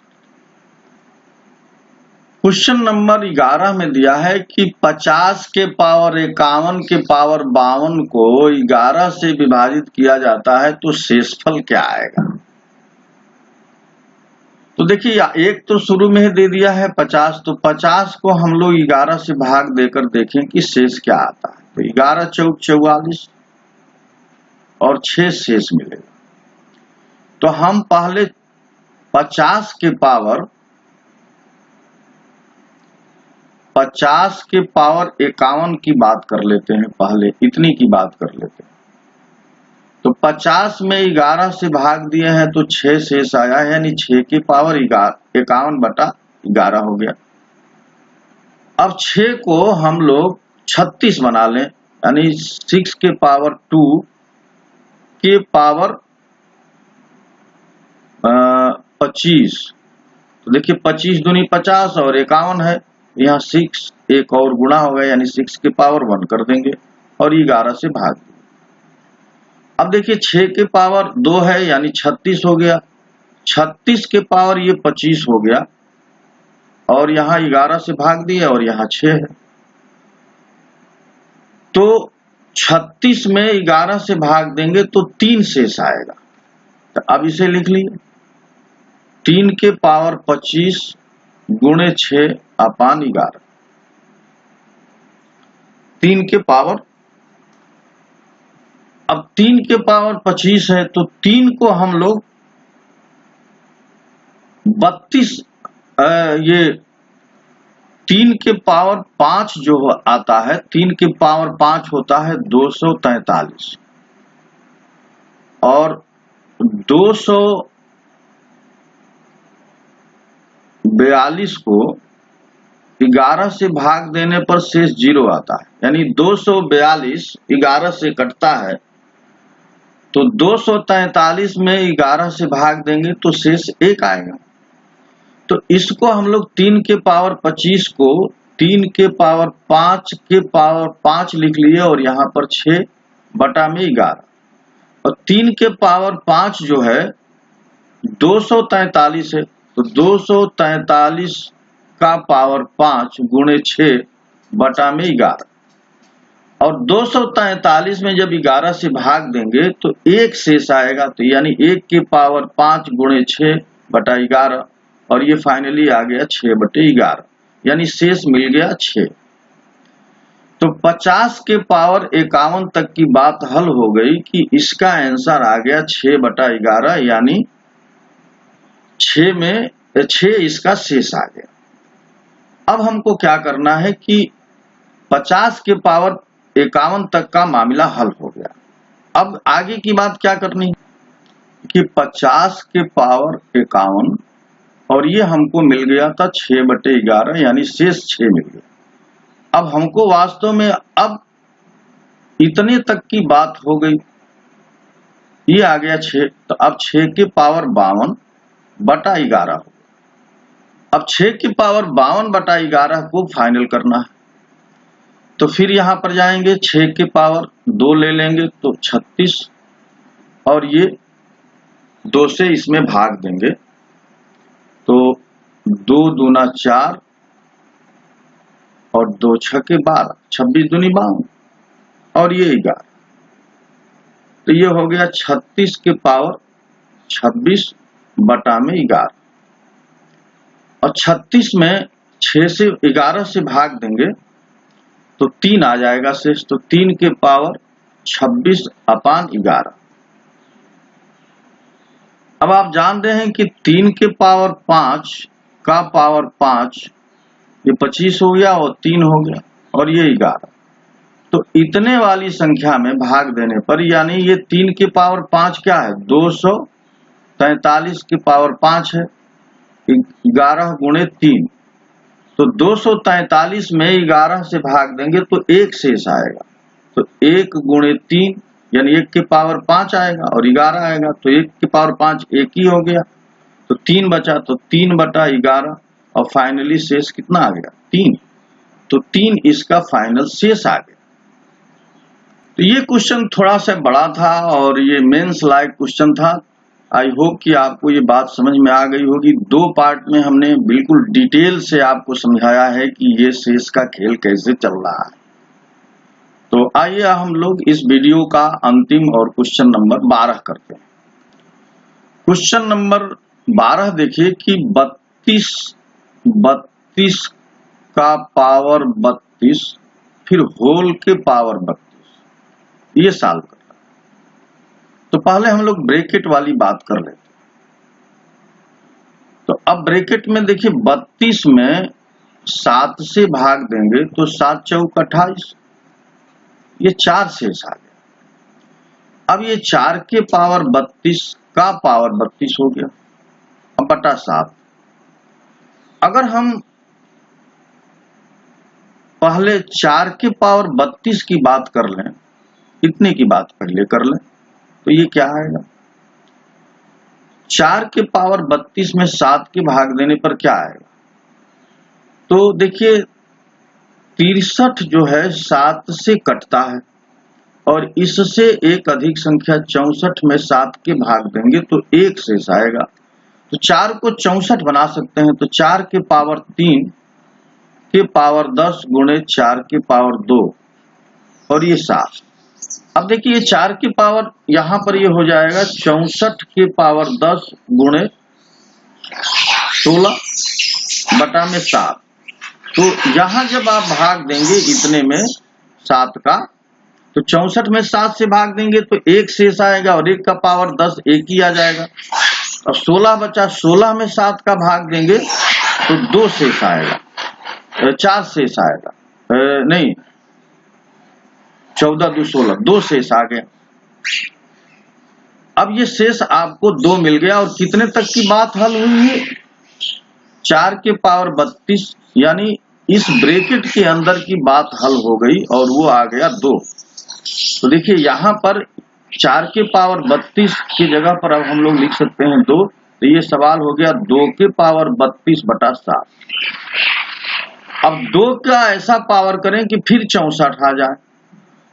क्वेश्चन नंबर 11 में दिया है कि 50 के पावर 51 के पावर 52 को 11 से विभाजित किया जाता है तो शेषफल क्या आएगा। तो देखिए एक तो शुरू में ही दे दिया है 50, तो 50 को हम लोग 11 से भाग देकर देखें कि शेष क्या आता है। तो 11 चौक 44 और 6 शेष मिलेगा। तो हम पहले 50 के पावर 51 की बात कर लेते हैं, पहले इतनी की बात कर लेते हैं। तो 50 में 11 से भाग दिए हैं तो 6 शेष आया है, यानी 6 के पावर 51/11 हो गया। अब 6 को हम लोग 36 बना लें, यानी 6 के पावर 2 के पावर 25। तो देखिए 25 दूनी 50 और 51 है, यहाँ 6 एक और गुणा हो गया, यानी 6 के पावर 1 कर देंगे और 11 से भाग देंगे। अब देखिए 6 के पावर 2 है, यानी 36 हो गया। 36 के पावर ये 25 हो गया और यहाँ 11 से भाग दिया और यहाँ 6 है। तो 36 में 11 से भाग देंगे तो 3 शेष आएगा। तो अब इसे लिख लीजिए, 3 के पावर 25 गुणे 6/11। 3 के पावर, अब 3 के पावर 25 है तो 3 को हम लोग 32, ये 3 के पावर 5 जो आता है, 3 के पावर 5 होता है 243 और 242 को 11 से भाग देने पर शेष 0 आता है, यानी 242 11 से कटता है तो 243 में 11 से भाग देंगे तो शेष 1 आएगा। तो इसको हम लोग 3 के पावर 25 को 3 के पावर 5 के पावर 5 लिख लिए और यहाँ पर 6/11 और 3 के पावर 5 जो है 243 है तो 243 का पावर 5 गुणे 6/11 और 243 में जब 11 से भाग देंगे तो 1 शेष आएगा, तो यानी 1 के पावर 5 गुणे 6/11 और ये फाइनली आ गया 6/11, यानी शेष मिल गया 6। तो 50 के पावर 51 तक की बात हल हो गई कि इसका आंसर आ गया 6/11, यानी 6 इसका शेष आ गया। अब हमको क्या करना है कि 50 के पावर 51 तक का मामला हल हो गया। अब आगे की बात क्या करनी है कि 50 के पावर 51 और ये हमको मिल गया था 6/11, यानी शेष 6 मिल गया। अब हमको वास्तव में अब इतने तक की बात हो गई, ये आ गया 6, तो अब 6 के पावर 52/11 हो। अब 6 की पावर 52/11 को फाइनल करना है, तो फिर यहां पर जाएंगे 6 के पावर 2 ले लेंगे तो 36 और ये 2 से इसमें भाग देंगे तो 2 दूना 4 और 2 6 12, 26 दूनी 52 और ये 11, तो ये हो गया 36 के पावर 26/11 और 36 में 6 से 11 से भाग देंगे तो 3 आ जाएगा शेष, तो 3 के पावर 26/11। अब आप जानते हैं कि 3 के पावर 5 का पावर 5, ये 25 हो गया और 3 हो गया और ये 11। तो इतने वाली संख्या में भाग देने पर, यानी ये 3 की पावर 5 क्या है, 243 की पावर 5 है, 11 गुणे 3। तो 243 में 11 से भाग देंगे तो 1 शेष आएगा। तो 1 गुणे 3 यानी 1 की पावर 5 आएगा और 11 आएगा। तो 1 की पावर 5 1 ही हो गया, तो 3 बचा, तो 3/11 और फाइनली शेष कितना आ गया, 3। तो 3 इसका फाइनल शेष आ गया। तो ये क्वेश्चन थोड़ा सा बड़ा था और ये मेंस लाइक क्वेश्चन था। आई होप कि आपको ये बात समझ में आ गई होगी। 2 पार्ट में हमने बिल्कुल डिटेल से आपको समझाया है कि ये शेष का खेल कैसे चल रहा है। तो आइए हम लोग इस वीडियो का अंतिम और क्वेश्चन नंबर 12 करते हैं। क्वेश्चन नंबर 12 देखिए कि 32 का पावर 32 फिर होल के पावर 32, ये सॉल्व करना। तो पहले हम लोग ब्रैकेट वाली बात कर लेते हैं। तो अब ब्रैकेट में देखिए 32 में 7 से भाग देंगे तो 7 चौक 28, ये 4 शेष आ गया। अब ये 4 के पावर 32 का पावर 32 हो गया, अब बटा 7। अगर हम पहले 4 के पावर 32 की बात कर लें, इतने की बात पहले कर लें, तो ये क्या आएगा, 4 के पावर 32 में 7 के भाग देने पर क्या आएगा। तो देखिए 63 जो है 7 से कटता है और इससे एक अधिक संख्या 64 में 7 के भाग देंगे तो 1 शेष आएगा। तो 4 को 64 बना सकते हैं। तो 4 के पावर 3 के पावर 10 गुणे 4 के पावर 2 और ये 7। अब देखिए 4 की पावर यहां पर ये हो जाएगा 64 के पावर 10 गुणे 16 बटा में 7। तो यहां जब आप भाग देंगे इतने में 7 का, तो 64 में 7 से भाग देंगे तो 1 शेष आएगा और 1 का पावर 10 1 ही आ जाएगा। अब 16 बचा, 16 में 7 का भाग देंगे तो 2 शेष आएगा, 4 शेष आएगा, नहीं 14 2 16, 2 शेष आ गया। अब ये शेष आपको 2 मिल गया और कितने तक की बात हल हुई है, 4 के पावर 32, यानी इस ब्रैकेट के अंदर की बात हल हो गई और वो आ गया 2। तो देखिए यहां पर 4 के पावर 32 की जगह पर अब हम लोग लिख सकते हैं 2। तो ये सवाल हो गया 2 के पावर 32 बटा 7। अब 2 का ऐसा पावर करें कि फिर 64 आ जाए।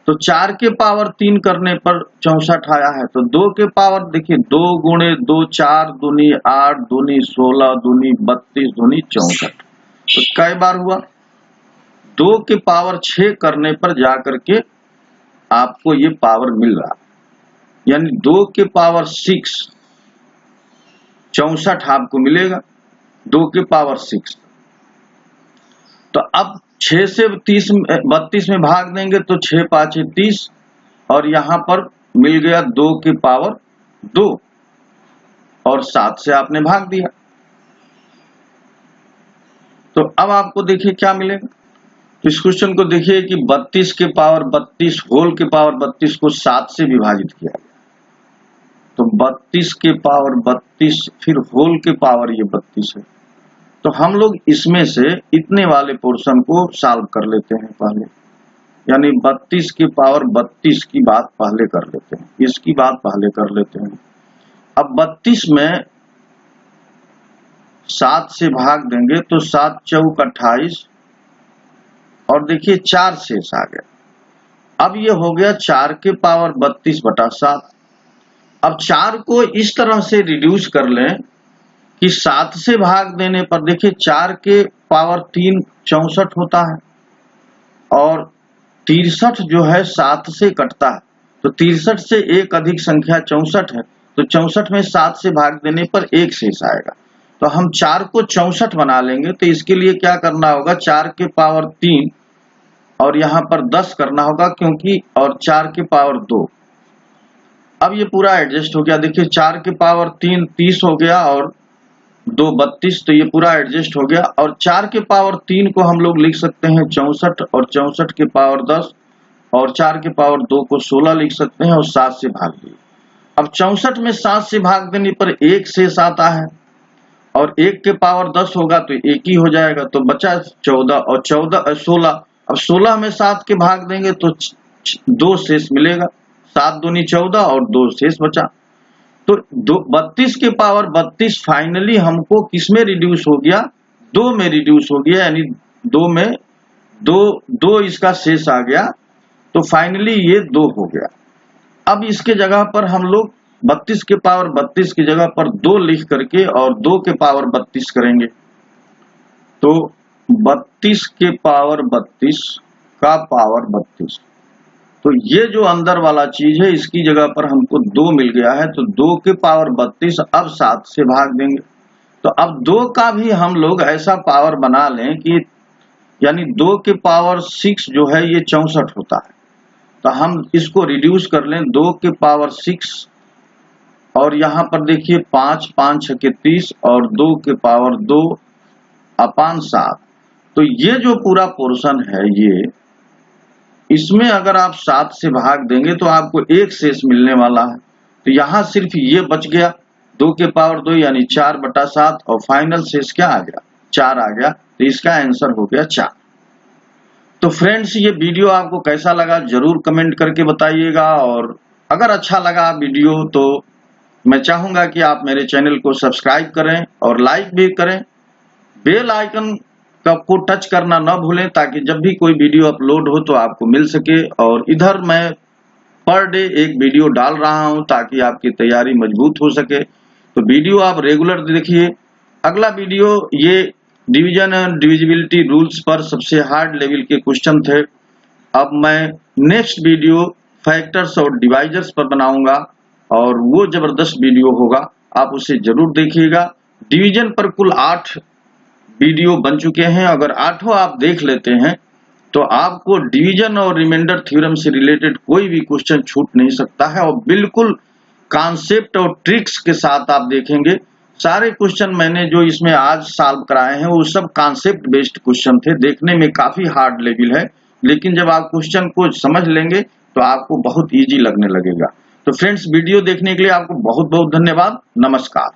तो 4 के पावर 3 करने पर 64 आया है। तो 2 के पावर देखिए 2 गुणे 2 4 दूनी 8 दूनी 16 दूनी 32 दूनी 64। तो कई बार हुआ, 2 के पावर 6 करने पर जाकर के आपको ये पावर मिल रहा, यानी 2 के पावर 6 64 आपको मिलेगा, 2 के पावर 6। तो अब 6 से 32 में भाग देंगे तो 6 5 30 और यहां पर मिल गया 2 के पावर 2 और 7 से आपने भाग दिया। तो अब आपको देखिए क्या मिलेगा। इस क्वेश्चन को देखिए कि 32 के पावर 32 होल के पावर 32 को 7 से विभाजित किया गया। तो 32 के पावर 32 फिर होल के पावर ये 32 है। तो हम लोग इसमें से इतने वाले पोर्शन को सॉल्व कर लेते हैं पहले, यानी 32 के पावर 32 की बात पहले कर लेते हैं, इसकी बात पहले कर लेते हैं। अब 32 में 7 से भाग देंगे तो 7 चौक 28 और देखिए 4 शेष आ गया। अब ये हो गया 4 के पावर 32 बटा 7। अब 4 को इस तरह से रिड्यूस कर लें कि 7 से भाग देने पर देखिए 4 के पावर 3 64 होता है और 63 जो है 7 से कटता है। तो 63 से एक अधिक संख्या 64 है। तो 64 में 7 से भाग देने पर 1 शेष आएगा। तो हम 4 को 64 बना लेंगे। तो इसके लिए क्या करना होगा, 4 के पावर 3 और यहाँ पर 10 करना होगा, क्योंकि और 4 के पावर 2। अब ये पूरा एडजस्ट हो गया। देखिए 4 के पावर 3 30 हो गया और 2 32, तो ये पूरा एडजस्ट हो गया। और 4 के पावर 3 को हम लोग लिख सकते हैं 64, और 64 के पावर 10, और 4 के पावर 2 को 16 लिख सकते हैं, और 7 से भाग दिए। अब 64 में 7 से भाग देने पर 1 शेष आता है, और 1 के पावर 10 होगा तो 1 ही हो जाएगा, तो बचा 14, और 16। अब 16 में 7 के भाग देंगे तो 2 शेष मिलेगा, 7 दूनी 14 और 2 शेष बचा। तो 32 के पावर 32 फाइनली हमको किस में रिड्यूस हो गया, 2 में रिड्यूस हो गया, यानी 2 में 2 इसका शेष आ गया, तो फाइनली ये 2 हो गया। अब इसके जगह पर हम लोग 32 के पावर 32 की जगह पर 2 लिख करके और 2 के पावर 32 करेंगे, तो 32 के पावर 32 का पावर 32, तो ये जो अंदर वाला चीज है इसकी जगह पर हमको 2 मिल गया है, तो 2 के पावर 32 अब 7 से भाग देंगे। तो अब 2 का भी हम लोग ऐसा पावर बना लें कि यानी 2 के पावर 6 जो है ये 64 होता है, तो हम इसको रिड्यूस कर लें 2 के पावर 6, और यहां पर देखिए 5 5 6 के 30, और 2 के पावर 2 अपान 7। तो ये जो पूरा पोर्शन है ये, इसमें अगर आप 7 से भाग देंगे तो आपको 1 शेष मिलने वाला है, तो यहां सिर्फ ये बच गया 2 के पावर 2 यानी 4/7, और फाइनल शेष क्या आ गया, 4 आ गया, तो इसका आंसर हो गया 4। तो फ्रेंड्स, ये वीडियो आपको कैसा लगा जरूर कमेंट करके बताइएगा, और अगर अच्छा लगा वीडियो तो मैं चाहूंगा कि आप मेरे चैनल को सब्सक्राइब करें और लाइक भी करें, बेल आइकन को टच करना न भूलें, ताकि जब भी कोई वीडियो अपलोड हो तो आपको मिल सके। और इधर मैं पर डे एक वीडियो डाल रहा हूं ताकि आपकी तैयारी मजबूत हो सके, तो वीडियो आप रेगुलर देखिए। अगला वीडियो ये डिवीजन एंड डिविजिबिलिटी रूल्स पर सबसे हार्ड लेवल के क्वेश्चन थे। अब मैं नेक्स्ट वीडियो फैक्टर्स और डिवाइजर्स पर बनाऊंगा, और वो जबरदस्त वीडियो होगा, आप उसे जरूर देखिएगा। डिवीजन पर कुल 8 वीडियो बन चुके हैं, अगर 8 आप देख लेते हैं तो आपको डिवीजन और रिमाइंडर थ्योरम से रिलेटेड कोई भी क्वेश्चन छूट नहीं सकता है, और बिल्कुल कॉन्सेप्ट और ट्रिक्स के साथ आप देखेंगे। सारे क्वेश्चन मैंने जो इसमें आज सॉल्व कराए हैं वो सब कॉन्सेप्ट बेस्ड क्वेश्चन थे, देखने में काफी हार्ड लेवल है, लेकिन जब आप क्वेश्चन को समझ लेंगे तो आपको बहुत इजी लगने लगेगा। तो फ्रेंड्स, वीडियो देखने के लिए आपको बहुत बहुत धन्यवाद। नमस्कार।